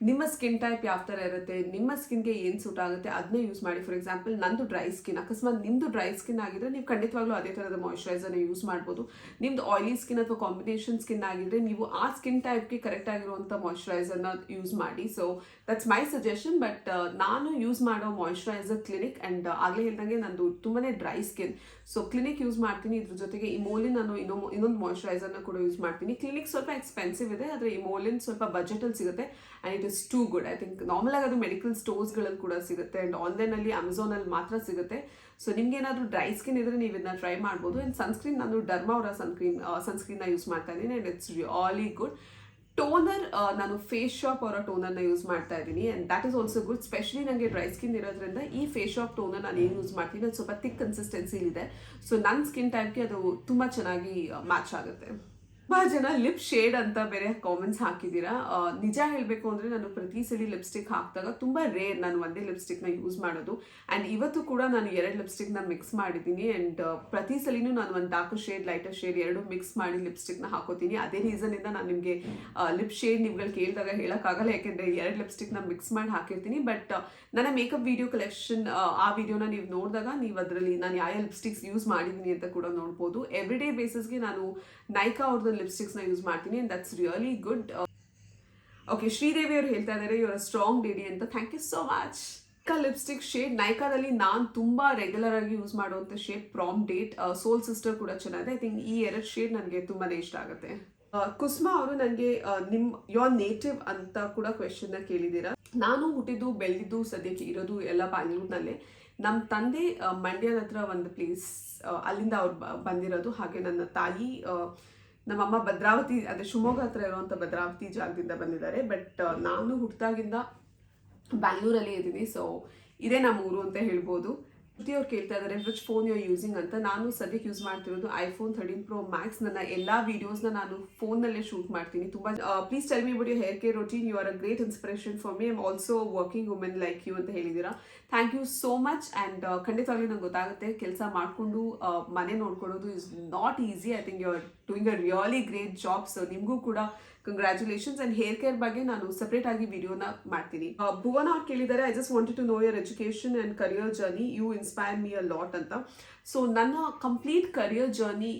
ನಿಮ್ಮ ಸ್ಕಿನ್ ಟೈಪ್ ಯಾವ ಥರ ಇರುತ್ತೆ, ನಿಮ್ಮ ಸ್ಕಿನ್ಗೆ ಏನು ಸೂಟ್ ಆಗುತ್ತೆ ಅದನ್ನೇ ಯೂಸ್ ಮಾಡಿ. ಫಾರ್ ಎಕ್ಸಾಂಪಲ್ ನಂದು ಡ್ರೈ ಸ್ಕಿನ್, ಅಕಸ್ಮಾತ್ ನಿಮ್ಮದು ಡ್ರೈ ಸ್ಕಿನ್ ಆಗಿದ್ರೆ ನೀವು ಖಂಡಿತವಾಗ್ಲೂ ಅದೇ ಥರದ ಮಾಯ್ಶ್ಚರೈಸರ್ನ ಯೂಸ್ ಮಾಡ್ಬೋದು. ನಿಮ್ದು ಆಯಿಲಿ ಸ್ಕಿನ್ ಅಥವಾ ಕಾಂಬಿನೇಷನ್ ಸ್ಕಿನ್ ಆಗಿದ್ರೆ ನೀವು ಆ ಸ್ಕಿನ್ ಟೈಪ್ಗೆ ಕರೆಕ್ಟ್ ಆಗಿರುವಂಥ ಮಾಯ್ಶ್ಚರೈಸರ್ನ ಯೂಸ್ ಮಾಡಿ. So that's my suggestion. But ನಾನು ಯೂಸ್ ಮಾಡೋ ಮಾಯ್ಶ್ಚರೈಸರ್ ಕ್ಲಿನಿಕ್, ಆ್ಯಂಡ್ ಆಗಲೇ ಹೇಳ್ದಂಗೆ ನಂದು ತುಂಬಾ dry skin, so clinic use ಮಾಡ್ತೀನಿ. ಇದ್ರ ಜೊತೆಗೆ ಇಮೋಲಿನ್ ನಾನು ಇನ್ನೊಂದು ಮಾಯ್ಶ್ಚರೈಸರ್ನ ಕೂಡ ಯೂಸ್ ಮಾಡ್ತೀನಿ. ಕ್ಲಿನಿಕ್ ಸ್ವಲ್ಪ ಎಕ್ಸ್ಪೆನ್ಸಿವ್ ಇದೆ, ಆದರೆ ಇಮೋಲಿನ್ ಸ್ವಲ್ಪ ಬಜೆಟಲ್ಲಿ ಸಿಗುತ್ತೆ and it is too good. I think normal ಆಗಿ ಅದು ಮೆಡಿಕಲ್ ಸ್ಟೋರ್ಸ್ಗಳಲ್ಲಿ ಕೂಡ ಸಿಗುತ್ತೆ ಆ್ಯಂಡ್ ಆನ್ಲೈನಲ್ಲಿ ಅಮೆಝಾನಲ್ಲಿ ಮಾತ್ರ ಸಿಗುತ್ತೆ. ಸೊ ನಿಮ್ಗೆ ಏನಾದರೂ ಡ್ರೈ ಸ್ಕಿನ್ ಇದ್ರೆ ನೀವು ಇದನ್ನ ಟ್ರೈ ಮಾಡ್ಬೋದು. ಆ್ಯಂಡ್ ಸನ್ಸ್ಕ್ರೀನ್ ನಾನು ಡರ್ಮಾ ಅವರ ಸನ್ಸ್ಕ್ರೀನ್ನ ಯೂಸ್ ಮಾಡ್ತಾ ಇದ್ದೀನಿ and it's really good. Toner ನಾನು ಫೇಸ್ ಶಾಪ್ ಅವರ ಟೋನರ್ನ ಯೂಸ್ ಮಾಡ್ತಾ ಇದ್ದೀನಿ and that is also good. Specially ನನಗೆ ಡ್ರೈ ಸ್ಕಿನ್ ಇರೋದ್ರಿಂದ ಈ ಫೇಸ್ ಶಾಪ್ ಟೋನರ್ ನಾನು ಏನು ಯೂಸ್ ಮಾಡ್ತೀನಿ ಅದು ಸ್ವಲ್ಪ ಥಿಕ್ ಕನ್ಸಿಸ್ಟೆನ್ಸಿಲಿದೆ. ಸೊ ನನ್ನ ಸ್ಕಿನ್ ಟೈಪ್ಗೆ ಅದು ತುಂಬ ಚೆನ್ನಾಗಿ ಮ್ಯಾಚ್ ಆಗುತ್ತೆ. ತುಂಬ ಜನ ಲಿಪ್ ಶೇಡ್ ಅಂತ ಬೇರೆ ಕಾಮೆಂಟ್ಸ್ ಹಾಕಿದ್ದೀರಾ. ನಿಜ ಹೇಳಬೇಕು ಅಂದರೆ ನಾನು ಪ್ರತಿ ಸಲ ಲಿಪ್ಸ್ಟಿಕ್ ಹಾಕಿದಾಗ ತುಂಬ ರೇರ್ ನಾನು ಒಂದೇ ಲಿಪ್ಸ್ಟಿಕ್ನ ಯೂಸ್ ಮಾಡೋದು. ಆ್ಯಂಡ್ ಇವತ್ತು ಕೂಡ ನಾನು 2 ಲಿಪ್ಸ್ಟಿಕ್ನ ಮಿಕ್ಸ್ ಮಾಡಿದ್ದೀನಿ ಆ್ಯಂಡ್ ಪ್ರತಿ ಸಲಿನೂ ನಾನು ಒಂದು dark shade lighter shade 2 mix ಮಾಡಿ ಲಿಪ್ಸ್ಟಿಕ್ನ ಹಾಕೋತೀನಿ. ಅದೇ ರೀಸನಿಂದ ನಾನು ನಿಮಗೆ ಲಿಪ್ ಶೇಡ್ ನೀವುಗಳು ಕೇಳಿದಾಗ ಹೇಳೋಕ್ಕಾಗಲ್ಲ, ಯಾಕೆಂದರೆ 2 ಲಿಪ್ಸ್ಟಿಕ್ನ ಮಿಕ್ಸ್ ಮಾಡಿ ಹಾಕಿರ್ತೀನಿ. ಬಟ್ ನನ್ನ ಮೇಕಪ್ ವಿಡಿಯೋ ಕಲೆಕ್ಷನ್ ಆ ವಿಡಿಯೋನ ನೀವು ನೋಡಿದಾಗ ನೀವು ಅದರಲ್ಲಿ ನಾನು ಯಾವ ಲಿಪ್ಸ್ಟಿಕ್ಸ್ ಯೂಸ್ ಮಾಡಿದ್ದೀನಿ ಅಂತ ಕೂಡ ನೋಡ್ಬೋದು. ಎವ್ರಿ ಡೇ ಬೇಸಿಸ್ಗೆ ನಾನು ನೈಕಾ ಅವ್ರದ್ದು ಲಿಪ್ಸ್ಟಿಕ್ಸ್ನ ಯೂಸ್ ಮಾಡ್ತೀನಿ and that's really good. Okay, Sridevi ಅವರು ಹೇಳ್ತಾ ಇದ್ದಾರೆ ಯುವರ್ ಅ ಸ್ಟ್ರಾಂಗ್ ಲೇಡಿ ಅಂತ. Thank you so much. Lipstick shade ನೈಕಾದಲ್ಲಿ ನಾನು ತುಂಬ ರೆಗ್ಯುಲರ್ ಆಗಿ ಯೂಸ್ ಮಾಡುವಂಥ shade prom date, soul sister ಕೂಡ ಚೆನ್ನಾಗಿದೆ. ಐ ಥಿಂಕ್ ಈ 2 ಶೇಡ್ ನನಗೆ ತುಂಬಾ ಇಷ್ಟ ಆಗುತ್ತೆ. ಕುಸ್ಮಾ ಅವರು ನನಗೆ ಯೋರ್ ನೇಟಿವ್ ಅಂತ ಕೂಡ ಕ್ವೆಶನ್ನ ಕೇಳಿದ್ದೀರಾ. ನಾನು ಹುಟ್ಟಿದ್ದು ಬೆಳೆದಿದ್ದು ಸದ್ಯಕ್ಕೆ ಇರೋದು ಎಲ್ಲ ಬ್ಯಾಂಗ್ಳೂರ್ನಲ್ಲೇ. ನಮ್ಮ ತಂದೆ ಮಂಡ್ಯದ ಹತ್ರ ಒಂದು ಪ್ಲೇಸ್, ಅಲ್ಲಿಂದ ಅವ್ರು ಬಂದಿರೋದು. ಹಾಗೆ ನನ್ನ ತಾಯಿ ನಮ್ಮಮ್ಮ ಭದ್ರಾವತಿ, ಅದೇ ಶಿವಮೊಗ್ಗ ಹತ್ರ ಇರುವಂಥ ಭದ್ರಾವತಿ ಜಾಗದಿಂದ ಬಂದಿದ್ದಾರೆ. ಬಟ್ ನಾನು ಹುಟ್ಟಿದಾಗಿಂದ ಬ್ಯಾಂಗ್ಳೂರಲ್ಲಿ ಇದ್ದೀನಿ. ಸೊ ಇದೇ ನಮ್ಮ ಊರು ಅಂತ ಹೇಳ್ಬೋದು. ಅವ್ರು ಕೇಳ್ತಾ ಇದ್ದಾರೆ which phone you are using ಅಂತ. ನಾನು ಸದ್ಯಕ್ಕೆ ಯೂಸ್ ಮಾಡ್ತಿರೋದು iPhone 13 Pro Max. ನನ್ನ ಎಲ್ಲ ವೀಡಿಯೋಸ್ನ ನಾನು ಫೋನ್ನಲ್ಲೇ ಶೂಟ್ ಮಾಡ್ತೀನಿ. ತುಂಬ please tell me about your hair care routine, you are a great inspiration for me, I am also working women like you ಅಂತ ಹೇಳಿದ್ದೀರಾ. Thank you so much. And ಖಂಡಿತವಾಗ್ಲೂ ನಂಗೆ ಗೊತ್ತಾಗುತ್ತೆ ಕೆಲಸ ಮಾಡಿಕೊಂಡು ಮನೆ ನೋಡ್ಕೊಳ್ಳೋದು is not easy. I think you are doing a really great job. So ನಿಮಗೂ ಕೂಡ ಕಂಗ್ರ್ಯಾಚುಲೇಷನ್ಸ್. ಆ್ಯಂಡ್ ಹೇರ್ ಕೇರ್ ಬಗ್ಗೆ ನಾನು ಸಪ್ರೇಟ್ ಆಗಿ ವಿಡಿಯೋನ ಮಾಡ್ತೀನಿ. ಭುವನ ಅವ್ರು ಕೇಳಿದ್ದಾರೆ I just wanted to know your education and career journey, you inspire me a lot ಅಂತ. ಸೊ ನನ್ನ ಕಂಪ್ಲೀಟ್ ಕರಿಯರ್ ಜರ್ನಿ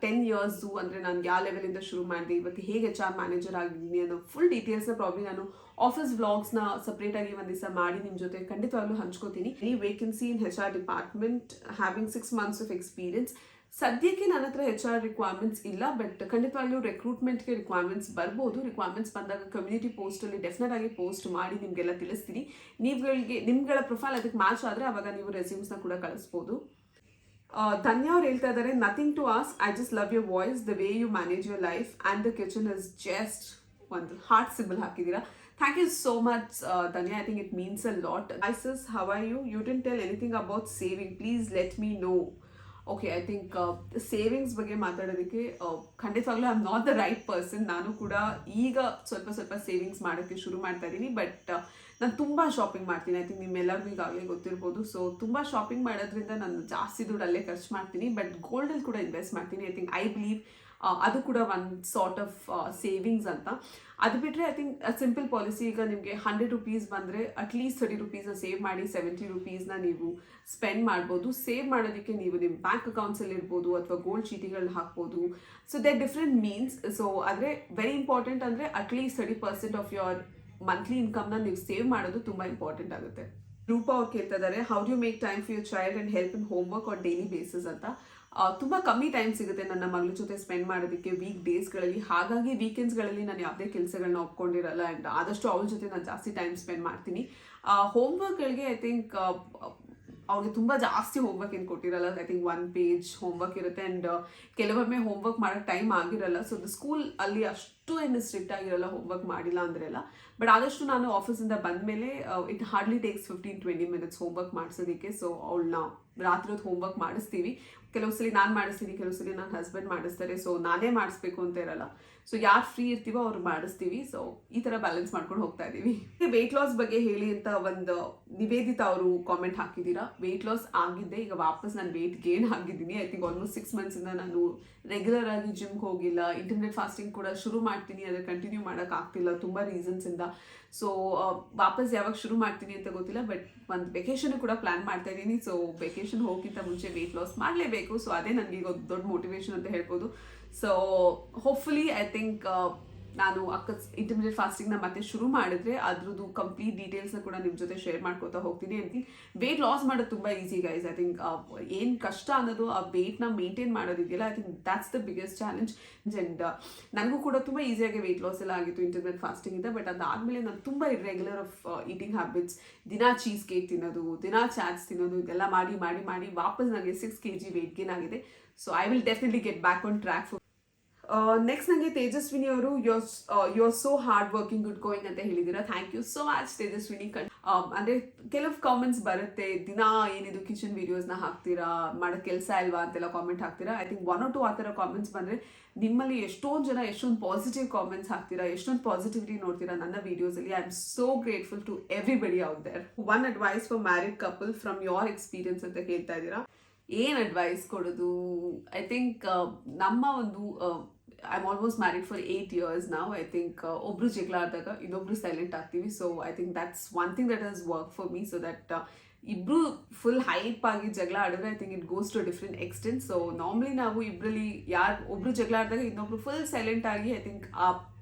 10 ಇಯರ್ಸು, ಅಂದರೆ ನಾನು ಯಾವ ಲೆವೆಲಿಂದ ಶುರು ಮಾಡಿದೆ, ಇವತ್ತು ಹೇಗೆ HR ಮ್ಯಾನೇಜರ್ ಆಗಿದ್ದೀನಿ ಅನ್ನೋ ಫುಲ್ ಡೀಟೇಲ್ಸ್ನ ಪ್ರಾಬ್ಲಿ ನಾನು ಆಫೀಸ್ ವ್ಲಾಗ್ಸ್ನ ಸಪ್ರೇಟಾಗಿ ಒಂದು ದಿವಸ ಮಾಡಿ ನಿಮ್ಮ ಜೊತೆ ಖಂಡಿತವಾಗ್ಲೂ ಹಂಚ್ಕೋತೀನಿ. Any vacancy in HR department having 6 months of experience. ಸದ್ಯಕ್ಕೆ ನನ್ನ ಹತ್ರ HR ರಿಕ್ವೈರ್ಮೆಂಟ್ಸ್ ಇಲ್ಲ, ಬಟ್ ಖಂಡಿತವಾಗ್ಲೂ ರಿಕ್ರೂಟ್ಮೆಂಟ್ಗೆ ರಿಕ್ವೈರ್ಮೆಂಟ್ಸ್ ಬರ್ಬೋದು. ರಿಕ್ವೈರ್ಮೆಂಟ್ಸ್ ಬಂದಾಗ ಕಮ್ಯುನಿಟಿ ಪೋಸ್ಟಲ್ಲಿ ಡೆಫಿನೆಟ್ ಆಗಿ ಪೋಸ್ಟ್ ಮಾಡಿ ನಿಮಗೆಲ್ಲ ತಿಳಿಸ್ತೀನಿ. ನಿಮ್ಗಳ ಪ್ರೊಫೈಲ್ ಅದಕ್ಕೆ ಮ್ಯಾಚ್ ಆದರೆ ಅವಾಗ ನೀವು ರೆಸ್ಯೂಮ್ಸ್ನ ಕೂಡ ಕಳಿಸ್ಬೋದು. ಧನ್ಯ ಅವ್ರು ಹೇಳ್ತಾ ಇದ್ದಾರೆ nothing to ask, I just love your voice, the way you manage your life and the kitchen is just ಒಂದು ಹಾರ್ಟ್ ಸಿಂಬಲ್ ಹಾಕಿದ್ದೀರಾ. Thank you so much, Danya. I think it means a lot. Hi sis, how are you? You didn't tell anything about saving. Please let me know. Okay, I think savings ಬಗ್ಗೆ ಮಾತಾಡೋದಕ್ಕೆ ಖಂಡಿತವಾಗ್ಲೂ I am not the right person. ನಾನು ಕೂಡ ಈಗ ಸ್ವಲ್ಪ savings ಮಾಡೋಕ್ಕೆ ಶುರು ಮಾಡ್ತಾ ಇದ್ದೀನಿ. ಬಟ್ ನಾನು ತುಂಬ ಶಾಪಿಂಗ್ ಮಾಡ್ತೀನಿ. ಐ ಥಿಂಕ್ ನಿಮ್ಮೆಲ್ಲರಿಗೂ ಈಗಾಗಲೇ ಗೊತ್ತಿರ್ಬೋದು. ಸೊ ತುಂಬ ಶಾಪಿಂಗ್ ಮಾಡೋದ್ರಿಂದ ನಾನು ಜಾಸ್ತಿ ದುಡ್ಡು ಅಲ್ಲೇ ಖರ್ಚು ಮಾಡ್ತೀನಿ. ಬಟ್ ಗೋಲ್ಡಲ್ಲಿ ಕೂಡ ಇನ್ವೆಸ್ಟ್ ಮಾಡ್ತೀನಿ. ಐ ಥಿಂಕ್ ಐ ಬಿಲೀವ್ ಅದು ಕೂಡ ಒಂದು ಸಾರ್ಟ್ ಆಫ್ ಸೇವಿಂಗ್ಸ್ ಅಂತ. ಅದು ಬಿಟ್ಟರೆ ಐ ಥಿಂಕ್ ಸಿಂಪಲ್ ಪಾಲಿಸಿ, ಈಗ ನಿಮಗೆ 100 rupees ಬಂದರೆ ಅಟ್ಲೀಸ್ಟ್ 30 rupeesನ ಸೇವ್ ಮಾಡಿ 70 rupeesನ ನೀವು ಸ್ಪೆಂಡ್ ಮಾಡ್ಬೋದು. ಸೇವ್ ಮಾಡೋದಕ್ಕೆ ನೀವು ನಿಮ್ಮ ಬ್ಯಾಂಕ್ ಅಕೌಂಟ್ಸಲ್ಲಿ ಇರ್ಬೋದು ಅಥವಾ ಗೋಲ್ಡ್ ಚೀಟಿಗಳನ್ನ ಹಾಕ್ಬೋದು. So they different means. So ಆದರೆ ವೆರಿ ಇಂಪಾರ್ಟೆಂಟ್ ಅಂದರೆ ಅಟ್ಲೀಸ್ಟ್ 30% ಆಫ್ ಯೋರ್ ಮಂತ್ಲಿ ಇನ್ಕಮ್ನ ನೀವು ಸೇವ್ ಮಾಡೋದು ತುಂಬ ಇಂಪಾರ್ಟೆಂಟ್ ಆಗುತ್ತೆ. ರೂಪಾ ಅವ್ರು ಕೇಳ್ತಾ ಇದ್ದಾರೆ how do you make time for your child and help in homework on daily basis ಅಂತ. ತುಂಬ ಕಮ್ಮಿ ಟೈಮ್ ಸಿಗುತ್ತೆ ನನ್ನ ಮಗಳ ಜೊತೆ ಸ್ಪೆಂಡ್ ಮಾಡೋದಕ್ಕೆ ವೀಕ್ ಡೇಸ್ಗಳಲ್ಲಿ. ಹಾಗಾಗಿ ವೀಕೆಂಡ್ಸ್ಗಳಲ್ಲಿ ನಾನು ಯಾವುದೇ ಕೆಲಸಗಳನ್ನ ಒಪ್ಕೊಂಡಿರಲ್ಲ ಆ್ಯಂಡ್ ಆದಷ್ಟು ಅವಳ ಜೊತೆ ನಾನು ಜಾಸ್ತಿ ಟೈಮ್ ಸ್ಪೆಂಡ್ ಮಾಡ್ತೀನಿ. ಹೋಮ್ವರ್ಕ್ಗಳಿಗೆ ಐ ಥಿಂಕ್ ಅವ್ರಿಗೆ ತುಂಬ ಜಾಸ್ತಿ ಹೋಮ್ವರ್ಕ್ ಏನು ಕೊಟ್ಟಿರಲ್ಲ. ಐ ಥಿಂಕ್ 1 page ಹೋಮ್ವರ್ಕ್ ಇರುತ್ತೆ ಆ್ಯಂಡ್ ಕೆಲವೊಮ್ಮೆ ಹೋಮ್ವರ್ಕ್ ಮಾಡೋಕ್ಕೆ ಟೈಮ್ ಆಗಿರಲ್ಲ. ಸೊ ಸ್ಕೂಲ್ ಅಲ್ಲಿ ಅಷ್ಟು ಏನು ಸ್ಟ್ರಿಕ್ಟ್ ಆಗಿರಲ್ಲ ಹೋಮ್ವರ್ಕ್ ಮಾಡಿಲ್ಲ ಅಂದ್ರೆಲ್ಲ. ಬಟ್ ಆದಷ್ಟು ನಾನು ಆಫೀಸಿಂದ ಬಂದಮೇಲೆ it hardly takes 15-20 minutes homework ಮಾಡಿಸೋದಕ್ಕೆ. ಸೊ ಅವಳನ್ನ ರಾತ್ರಿ ಹೊತ್ತು ಹೋಮ್ವರ್ಕ್ ಮಾಡಿಸ್ತೀವಿ. ಕೆಲವು ಸಲ ನಾನು ಮಾಡಿಸ್ತೀನಿ, ಕೆಲವು ಸಲ ನನ್ನ ಹಸ್ಬೆಂಡ್ ಮಾಡಿಸ್ತಾರೆ. ಸೊ ನಾನೇ ಮಾಡಿಸ್ಬೇಕು ಅಂತ ಇರಲ್ಲ. ಸೊ ಯಾರು ಫ್ರೀ ಇರ್ತೀವೋ ಅವ್ರು ಮಾಡಿಸ್ತೀವಿ. ಸೊ ಈ ಥರ ಬ್ಯಾಲೆನ್ಸ್ ಮಾಡ್ಕೊಂಡು ಹೋಗ್ತಾ ಇದ್ದೀವಿ. ವೆಯ್ಟ್ ಲಾಸ್ ಬಗ್ಗೆ ಹೇಳಿ ಅಂತ ಒಂದು ನಿವೇದಿತಾ ಅವರು ಕಾಮೆಂಟ್ ಹಾಕಿದ್ದೀರಾ. ವೆಯ್ಟ್ ಲಾಸ್ ಆಗಿದ್ದೆ, ಈಗ ವಾಪಸ್ ನಾನು ವೆಯ್ಟ್ ಗೇನ್ ಆಗಿದ್ದೀನಿ. ಐ ಥಿಂಕ್ ಆಲ್ಮೋಸ್ಟ್ 6 ಮಂತ್ಸಿಂದ ನಾನು ರೆಗ್ಯುಲರ್ ಆಗಿ ಜಿಮ್ಗೆ ಹೋಗಿಲ್ಲ. ಇಂಟರ್ಮಿಡಿಯೇಟ್ ಫಾಸ್ಟಿಂಗ್ ಕೂಡ ಶುರು ಮಾಡ್ತೀನಿ, ಅದನ್ನು ಕಂಟಿನ್ಯೂ ಮಾಡೋಕ್ಕಾಗ್ತಿಲ್ಲ ತುಂಬ ರೀಸನ್ಸಿಂದ. ಸೊ ವಾಪಸ್ ಯಾವಾಗ ಶುರು ಮಾಡ್ತೀನಿ ಅಂತ ಗೊತ್ತಿಲ್ಲ. ಬಟ್ ಒಂದು ವೆಕೇಷನ್ ಕೂಡ ಪ್ಲ್ಯಾನ್ ಮಾಡ್ತಾ ಇದ್ದೀನಿ. ಸೊ ವೆಕೇಷನ್ ಹೋಗಿಂತ ಮುಂಚೆ ವೆಯ್ಟ್ ಲಾಸ್ ಮಾಡಲೇಬೇಕು. ಸೊ ಅದೇ ನನಗೆ ಈಗ ಒಂದು ದೊಡ್ಡ ಮೋಟಿವೇಶನ್ ಅಂತ ಹೇಳ್ಬೋದು. ಸೊ ಹೋಪ್ಫುಲಿ ಐ ಥಿಂಕ್ ನಾನು ಇಂಟರ್ಮಿಡಿಯೇಟ್ ಫಾಸ್ಟಿಂಗ್ನ ಮತ್ತೆ ಶುರು ಮಾಡಿದ್ರೆ ಅದ್ರದ್ದು ಕಂಪ್ಲೀಟ್ ಡೀಟೇಲ್ಸ್ನ ಕೂಡ ನಿಮ್ಮ ಜೊತೆ ಶೇರ್ ಮಾಡ್ಕೋತಾ ಹೋಗ್ತೀನಿ. ಅಂತ ವೆಯ್ಟ್ ಲಾಸ್ ಮಾಡೋದು ತುಂಬ ಈಸಿ ಗೈಸ್. ಐ ಥಿಂಕ್ ಏನು ಕಷ್ಟ ಅನ್ನೋದು ಆ ವೆಯ್ಟ್ನ ಮೇಂಟೈನ್ ಮಾಡೋದಿದೆಯಲ್ಲ, I think that's the biggest challenge. And ನನಗೂ ಕೂಡ ತುಂಬ ಈಸಿಯಾಗಿ ವೆಯ್ಟ್ ಲಾಸ್ ಎಲ್ಲ ಆಗಿತ್ತು ಇಂಟರ್ಮಿಡಿಯೇಟ್ ಫಾಸ್ಟಿಂಗಿಂದ. ಬಟ್ ಅದಾದಮೇಲೆ ನಾನು ತುಂಬ ಇರ್ರೆಗ್ಯುಲರ್ ಆಫ್ ಈಟಿಂಗ್ ಹ್ಯಾಬಿಟ್ಸ್, ದಿನಾ ಚೀಸ್ ಕೇಕ್ ತಿನ್ನೋದು, ದಿನಾ ಚಾಟ್ಸ್ ತಿನ್ನೋದು, ಇದೆಲ್ಲ ಮಾಡಿ ಮಾಡಿ ಮಾಡಿ ವಾಪಸ್ ನನಗೆ 6 kg ವೆಯ್ಟ್ ಗೇನ್ ಆಗಿದೆ. So I will definitely get back on track. Next ನನಗೆ ತೇಜಸ್ವಿನಿ ಅವರು you are so hard working, good going ಅಂತ ಹೇಳಿದ್ದೀರಾ. Thank you so much Tejaswini. ಅಂದರೆ ಕೆಲವು ಕಾಮೆಂಟ್ಸ್ ಬರುತ್ತೆ, ದಿನ ಏನಿದು ಕಿಚನ್ ವೀಡಿಯೋಸ್ನ ಹಾಕ್ತೀರಾ, ಮಾಡೋ ಕೆಲಸ ಇಲ್ವಾ ಅಂತೆಲ್ಲ ಕಾಮೆಂಟ್ ಹಾಕ್ತೀರಾ. ಐ ಥಿಂಕ್ 1 or 2 ಆ ಥರ ಕಾಮೆಂಟ್ಸ್ ಬಂದರೆ ನಿಮ್ಮಲ್ಲಿ ಎಷ್ಟೊಂದು ಜನ ಎಷ್ಟೊಂದು ಪಾಸಿಟಿವ್ ಕಾಮೆಂಟ್ಸ್ ಹಾಕ್ತೀರಾ, ಎಷ್ಟೊಂದು ಪಾಸಿಟಿವಿಟಿ ನೋಡ್ತೀರಾ ನನ್ನ ವೀಡಿಯೋಸಲ್ಲಿ. I am so grateful to everybody out there. One advice for married couple from your experience ಅಂತ ಕೇಳ್ತಾ ಇದ್ದೀರಾ. ಏನು ಅಡ್ವೈಸ್ ಕೊಡೋದು? ಐ ಥಿಂಕ್ ನಮ್ಮ ಒಂದು I am almost married for 8 years ನಾವು. ಐ ಥಿಂಕ್ ಒಬ್ರು ಜಗಳ ಆದಾಗ ಇನ್ನೊಬ್ರು ಸೈಲೆಂಟ್ ಆಗ್ತೀವಿ. So I think that's one thing that has work for me. So that ಇಬ್ರು ಫುಲ್ ಹೈಪ್ ಆಗಿ ಜಗಳ ಆಡಿದ್ರೆ I think it goes to different extent. So normally ನಾವು ಇಬ್ಬರಲ್ಲಿ ಒಬ್ರು ಜಗಳ ಆಡಿದಾಗ ಇನ್ನೊಬ್ರು ಫುಲ್ ಸೈಲೆಂಟ್ ಆಗಿ ಐ ಥಿಂಕ್ ಆ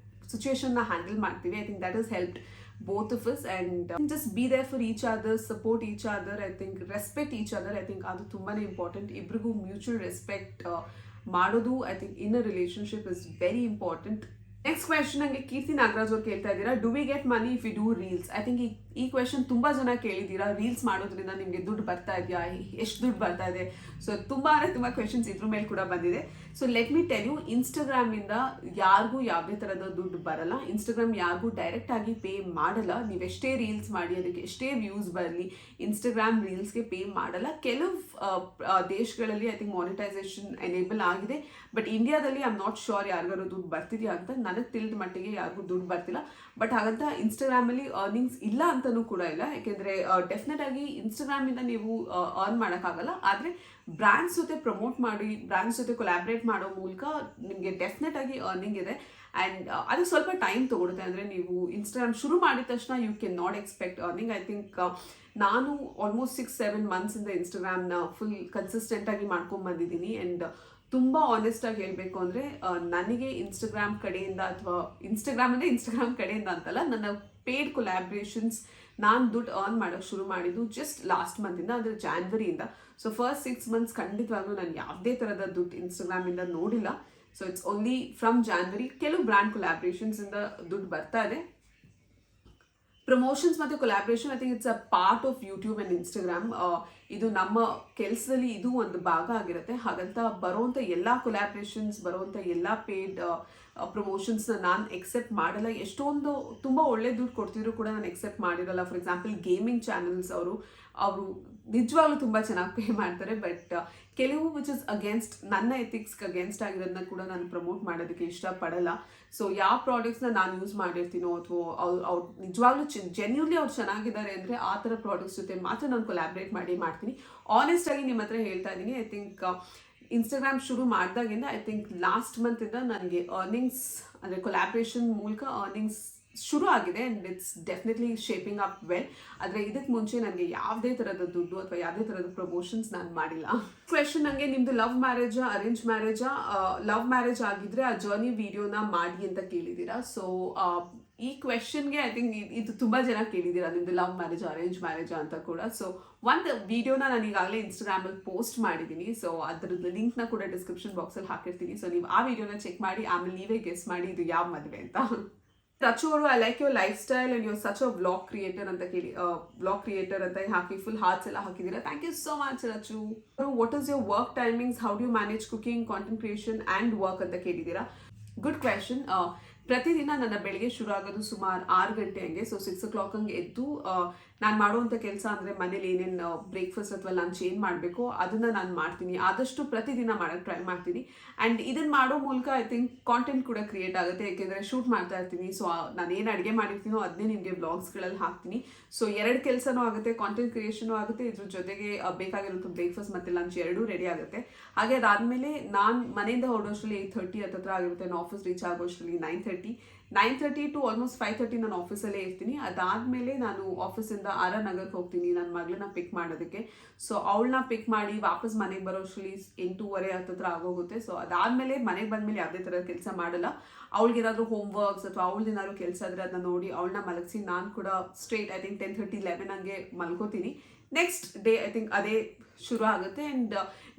ಸಿಚುವೇಶನ್ನ ಹ್ಯಾಂಡಲ್ ಮಾಡ್ತೀವಿ. I think that has helped both of us and just be there for each other, support each other. I think respect each other. I think adu ತುಂಬಾನೇ important. ಇಬ್ರಿಗೂ mutual respect ಮಾಡೋದು I think in a relationship is very important. Next question ನನಗೆ ಕೀರ್ತಿ ನಾಗರಾಜ್ ಅವ್ರು ಕೇಳ್ತಾ ಇದ್ದೀರಾ, do we get money if you do reels? I think ಈ question ತುಂಬ ಜನ ಕೇಳಿದ್ದೀರಾ. ರೀಲ್ಸ್ ಮಾಡೋದ್ರಿಂದ ನಿಮಗೆ ದುಡ್ಡು ಬರ್ತಾ ಇದೆಯಾ, ಎಷ್ಟು ದುಡ್ಡು ಬರ್ತಾ ಇದೆ? ಸೊ ತುಂಬ ಕ್ವೆಶನ್ಸ್ ಇದ್ರ ಮೇಲೆ ಕೂಡ ಬಂದಿದೆ. So let me tell you, ಇನ್ಸ್ಟಾಗ್ರಾಮಿಂದ ಯಾರಿಗೂ ಯಾವುದೇ ಥರದ ದುಡ್ಡು ಬರಲ್ಲ. ಇನ್ಸ್ಟಾಗ್ರಾಮ್ ಯಾರಿಗೂ ಡೈರೆಕ್ಟ್ ಆಗಿ ಪೇ ಮಾಡಲ್ಲ. ನೀವೆಷ್ಟೇ ರೀಲ್ಸ್ ಮಾಡಿ, ಅದಕ್ಕೆ ಎಷ್ಟೇ ವ್ಯೂಸ್ ಬರಲಿ, ಇನ್ಸ್ಟಾಗ್ರಾಮ್ ರೀಲ್ಸ್ಗೆ ಪೇ ಮಾಡಲ್ಲ. ಕೆಲವು ದೇಶಗಳಲ್ಲಿ ಐ ಥಿಂಕ್ ಮಾನಿಟೈಸೇಷನ್ ಎನೇಬಲ್ ಆಗಿದೆ. ಬಟ್ ಇಂಡಿಯಾದಲ್ಲಿ ಐ ಆಮ್ ನಾಟ್ ಶೋರ್ ಯಾರಿಗಾರು ದುಡ್ಡು ಬರ್ತಿದೆಯಾ ಅಂತ. ನನಗೆ ತಿಳಿದ ಮಟ್ಟಿಗೆ ಯಾರಿಗೂ ದುಡ್ಡು ಬರ್ತಿಲ್ಲ. ಬಟ್ ಹಾಗಂತ ಇನ್ಸ್ಟಾಗ್ರಾಮಲ್ಲಿ ಅರ್ನಿಂಗ್ಸ್ ಇಲ್ಲ ಅಂತಲೂ ಕೂಡ ಇಲ್ಲ. ಯಾಕೆಂದರೆ ಡೆಫಿನೆಟ್ ಆಗಿ ಇನ್ಸ್ಟಾಗ್ರಾಮಿಂದ ನೀವು ಅರ್ನ್ ಮಾಡೋಕ್ಕಾಗಲ್ಲ. ಆದರೆ ಬ್ರ್ಯಾಂಡ್ಸ್ ಜೊತೆ ಪ್ರಮೋಟ್ ಮಾಡಿ, ಬ್ರ್ಯಾಂಡ್ಸ್ ಜೊತೆ ಕೊಲ್ಯಾಬ್ರೇಟ್ ಮಾಡೋ ಮೂಲಕ ನಿಮಗೆ ಡೆಫಿನೆಟ್ ಆಗಿ ಅರ್ನಿಂಗ್ ಇದೆ. ಆ್ಯಂಡ್ ಅದು ಸ್ವಲ್ಪ ಟೈಮ್ ತೊಗೊಳುತ್ತೆ. ಅಂದರೆ ನೀವು ಇನ್ಸ್ಟಾಗ್ರಾಮ್ ಶುರು ಮಾಡಿದ ತಕ್ಷಣ you can not expect earning. I think ನಾನು ಆಲ್ಮೋಸ್ಟ್ 6-7 ಮಂತ್ಸಿಂದ ಇನ್ಸ್ಟಾಗ್ರಾಮ್ನ ಫುಲ್ ಕನ್ಸಿಸ್ಟೆಂಟಾಗಿ ಮಾಡ್ಕೊಂಡ್ಬಂದಿದ್ದೀನಿ. ಆ್ಯಂಡ್ ತುಂಬ ಆನೆಸ್ಟಾಗಿ ಹೇಳಬೇಕು ಅಂದರೆ ನನಗೆ ಇನ್ಸ್ಟಾಗ್ರಾಮ್ ಕಡೆಯಿಂದ, ಅಥವಾ ಇನ್ಸ್ಟಾಗ್ರಾಮ್ ಕಡೆಯಿಂದ ಅಂತಲ್ಲ, ನನ್ನ ಪೇಡ್ ಕೊಲ್ಯಾಬ್ರೇಷನ್ಸ್ ನಾನು ದುಡ್ಡು ಅರ್ನ್ ಮಾಡೋಕ್ಕೆ ಶುರು ಮಾಡಿದ್ದು ಜಸ್ಟ್ ಲಾಸ್ಟ್ ಮಂತಿಂದ, ಅಂದರೆ ಜಾನ್ವರಿಯಿಂದ. ಸೊ ಫಸ್ಟ್ 6 months ಖಂಡಿತವಾಗ್ಲೂ ನಾನು ಯಾವುದೇ ಥರದ ದುಡ್ಡು ಇನ್ಸ್ಟಾಗ್ರಾಮಿಂದ ನೋಡಿಲ್ಲ. So it's only from January ಕೆಲವು ಬ್ರ್ಯಾಂಡ್ ಕೊಲ್ಯಾಬ್ರೇಷನ್ಸಿಂದ ದುಡ್ಡು ಬರ್ತಾ ಇದೆ. ಪ್ರಮೋಷನ್ಸ್ ಮತ್ತು collaboration I think it's a part of YouTube and Instagram. ಇದು ನಮ್ಮ ಕೆಲಸದಲ್ಲಿ ಇದು ಒಂದು ಭಾಗ ಆಗಿರುತ್ತೆ. ಹಾಗಂತ ಬರೋವಂಥ ಎಲ್ಲ ಕೊಲ್ಯಾಬ್ರೇಷನ್ಸ್, ಬರೋವಂಥ ಎಲ್ಲ ಪೇಡ್ ಪ್ರಮೋಷನ್ಸ್ನ ನಾನು ಎಕ್ಸೆಪ್ಟ್ ಮಾಡಲ್ಲ. ಎಷ್ಟೊಂದು ತುಂಬ ಒಳ್ಳೆ ದುಡ್ಡು ಕೊಡ್ತಿದ್ರು ಕೂಡ ನಾನು ಎಕ್ಸೆಪ್ಟ್ ಮಾಡಿರಲ್ಲ. ಫಾರ್ ಎಕ್ಸಾಂಪಲ್ ಗೇಮಿಂಗ್ ಚಾನಲ್ಸ್ ಅವರು ನಿಜವಾಗ್ಲೂ ತುಂಬ ಚೆನ್ನಾಗಿ ಪೇ ಮಾಡ್ತಾರೆ. ಬಟ್ ಕೆಲವು ವಿಚ್ ಇಸ್ ಅಗೇನ್ಸ್ಟ್ ನನ್ನ ಎಥಿಕ್ಸ್ಗೆ ಅಗೇನ್ಸ್ಟ್ ಆಗಿರೋದನ್ನ ಕೂಡ ನಾನು ಪ್ರಮೋಟ್ ಮಾಡೋದಕ್ಕೆ ಇಷ್ಟಪಡಲ್ಲ. ಸೊ ಯಾವ ಪ್ರಾಡಕ್ಟ್ಸ್ನ ನಾನು ಯೂಸ್ ಮಾಡಿರ್ತೀನೋ, ಅಥವಾ ಅವ್ರು ನಿಜವಾಗ್ಲೂ ಜೆನ್ಯೂನ್ಲಿ ಅವ್ರು ಚೆನ್ನಾಗಿದ್ದಾರೆ ಅಂದರೆ ಆ ಥರ ಪ್ರಾಡಕ್ಟ್ಸ್ ಜೊತೆ ಮಾತ್ರ ನಾನು ಕೊಲ್ಯಾಬ್ರೇಟ್ ಮಾಡ್ತೀನಿ. ಆನೆಸ್ಟಾಗಿ ನಿಮ್ಮ ಹತ್ರ ಹೇಳ್ತಾ ಇದ್ದೀನಿ. ಐ ಥಿಂಕ್ ಇನ್ಸ್ಟಾಗ್ರಾಮ್ ಶುರು ಮಾಡಿದಾಗಿಂದ ಐ ಥಿಂಕ್ ಲಾಸ್ಟ್ ಮಂತಿಂದ ನನಗೆ ಅರ್ನಿಂಗ್ಸ್, ಅಂದರೆ ಕೊಲ್ಯಾಬ್ರೇಷನ್ ಮೂಲಕ ಅರ್ನಿಂಗ್ಸ್ ಶುರು ಆಗಿದೆ. And it's definitely shaping up well. ಆದರೆ ಇದಕ್ಕೆ ಮುಂಚೆ ನನಗೆ ಯಾವುದೇ ಥರದ ದುಡ್ಡು ಅಥವಾ ಯಾವುದೇ ಥರದ ಪ್ರಮೋಷನ್ಸ್ ನಾನು ಮಾಡಿಲ್ಲ. ಕ್ವೆಶನ್ ನನಗೆ, ನಿಮ್ಮದು ಲವ್ ಮ್ಯಾರೇಜಾ ಅರೇಂಜ್ ಮ್ಯಾರೇಜಾ? ಲವ್ ಮ್ಯಾರೇಜ್ ಆಗಿದ್ದರೆ ಆ ಜರ್ನಿ ವಿಡಿಯೋನ ಮಾಡಿ ಅಂತ ಕೇಳಿದ್ದೀರಾ. ಸೊ ಈ ಕ್ವೆಶನ್ಗೆ ಐ ಥಿಂಕ್ ಇದು ತುಂಬ ಜನ ಕೇಳಿದ್ದೀರಾ, ನಿಮ್ಮದು ಲವ್ ಮ್ಯಾರೇಜಾ ಅರೇಂಜ್ ಮ್ಯಾರೇಜಾ ಅಂತ ಕೂಡ. ಸೊ ಒಂದು ವಿಡಿಯೋನ ನಾನು ಈಗಾಗಲೇ ಇನ್ಸ್ಟಾಗ್ರಾಮಲ್ಲಿ ಪೋಸ್ಟ್ ಮಾಡಿದ್ದೀನಿ. ಸೊ ಅದರದ್ದು ಲಿಂಕ್ನ ಕೂಡ ಡಿಸ್ಕ್ರಿಪ್ಷನ್ ಬಾಕ್ಸಲ್ಲಿ ಹಾಕಿರ್ತೀನಿ. ಸೊ ನೀವು ಆ ವಿಡಿಯೋನ ಚೆಕ್ ಮಾಡಿ ಆಮೇಲೆ ನೀವೇ ಗೆಸ್ ಮಾಡಿ ಇದು ಯಾವ ಮದುವೆ ಅಂತ. ರಚು ಅವರು, I like your life style and your such a vlog creator ಅಂತ ಕೇಳಿ, ವ್ಲಾಗ್ ಕ್ರಿಯೇಟರ್ ಅಂತ ಹಾಕಿ ಫುಲ್ ಹಾರ್ಟ್ಸ್ ಎಲ್ಲ ಹಾಕಿದ್ದೀರಾ. Thank you so much Rachu. What is your work timings, how do you manage cooking, content creation and work ಅಂತ ಕೇಳಿದ್ದೀರಾ. Good question. ಪ್ರತಿದಿನ ನನ್ನ ಬೆಳಗ್ಗೆ ಶುರು ಆಗೋದು ಸುಮಾರು 6 ಗಂಟೆ ಹಂಗೆ. ಸೊ 6 o'clock ಹಂಗೆ ಎದ್ದು ನಾನು ಮಾಡುವಂಥ ಕೆಲಸ ಅಂದರೆ ಮನೇಲಿ ಏನೇನು ಬ್ರೇಕ್ಫಾಸ್ಟ್ ಅಥವಾ ಲಂಚ್ ಏನು ಮಾಡಬೇಕು ಅದನ್ನು ನಾನು ಮಾಡ್ತೀನಿ. ಆದಷ್ಟು ಪ್ರತಿದಿನ ಮಾಡೋಕ್ಕೆ ಟ್ರೈ ಮಾಡ್ತೀನಿ. ಆ್ಯಂಡ್ ಇದನ್ನು ಮಾಡೋ ಮೂಲಕ ಐ ಥಿಂಕ್ ಕಾಂಟೆಂಟ್ ಕೂಡ ಕ್ರಿಯೇಟ್ ಆಗುತ್ತೆ, ಏಕೆಂದರೆ ಶೂಟ್ ಮಾಡ್ತಾ ಇರ್ತೀನಿ. ಸೊ ನಾನು ಏನು ಅಡುಗೆ ಮಾಡಿರ್ತೀನೋ ಅದನ್ನೇ ನಿಮಗೆ ವ್ಲಾಗ್ಸ್ಗಳಲ್ಲಿ ಹಾಕ್ತೀನಿ. ಸೊ 2 ಕೆಲಸನೂ ಆಗುತ್ತೆ, ಕಾಂಟೆಂಟ್ ಕ್ರಿಯೇಷನೂ ಆಗುತ್ತೆ, ಇದ್ರ ಜೊತೆಗೆ ಬೇಕಾಗಿರುವಂಥ ಬ್ರೇಕ್ಫಾಸ್ಟ್ ಮತ್ತು ಲಂಚ್ ಎರಡೂ ರೆಡಿ ಆಗುತ್ತೆ. ಹಾಗೆ ಅದಾದಮೇಲೆ ನಾನು ಮನೆಯಿಂದ ಹೊರಡೋಷ್ಟರಲ್ಲಿ 8:30 ಹತ್ತಿರ ಆಗಿರುತ್ತೆ. ನಾನು ಆಫೀಸ್ ರೀಚ್ ಆಗೋಷ್ಟರಲ್ಲಿ 9:30 ಟು ಆಲ್ಮೋಸ್ಟ್ 5:30 ನಾನು ಆಫೀಸಲ್ಲೇ ಇರ್ತೀನಿ. ಅದಾದಮೇಲೆ ನಾನು ಆಫೀಸಿಂದ ನಗರಕ್ಕೆ ಹೋಗ್ತೀನಿ ನನ್ನ ಮಗಳನ್ನ ಪಿಕ್ ಮಾಡೋದಕ್ಕೆ. ಸೊ ಅವಳನ್ನ ಪಿಕ್ ಮಾಡಿ ವಾಪಸ್ ಮನೆಗೆ ಬರೋಷ್ಟರಲ್ಲಿ 8:30 ಹತ್ತಿರ ಆಗೋಗುತ್ತೆ. ಸೊ ಅದಾದಮೇಲೆ ಮನೆಗೆ ಬಂದಮೇಲೆ ಯಾವುದೇ ಥರದ ಕೆಲಸ ಮಾಡಲ್ಲ. ಅವಳಿಗೆ ಏನಾದರೂ ಹೋಮ್ ವರ್ಕ್ಸ್ ಅಥವಾ ಅವಳದೇನಾದ್ರು ಕೆಲಸ ಆದರೆ ಅದನ್ನ ನೋಡಿ ಅವಳನ್ನ ಮಲಗಿಸಿ ನಾನು ಕೂಡ ಸ್ಟ್ರೇಟ್ ಐ ಥಿಂಕ್ 10:30 11 ಹಂಗೆ ಮಲ್ಕೋತೀನಿ. ನೆಕ್ಸ್ಟ್ ಡೇ ಐ ಥಿಂಕ್ ಅದೇ ಶುರು ಆಗುತ್ತೆ. ಆ್ಯಂಡ್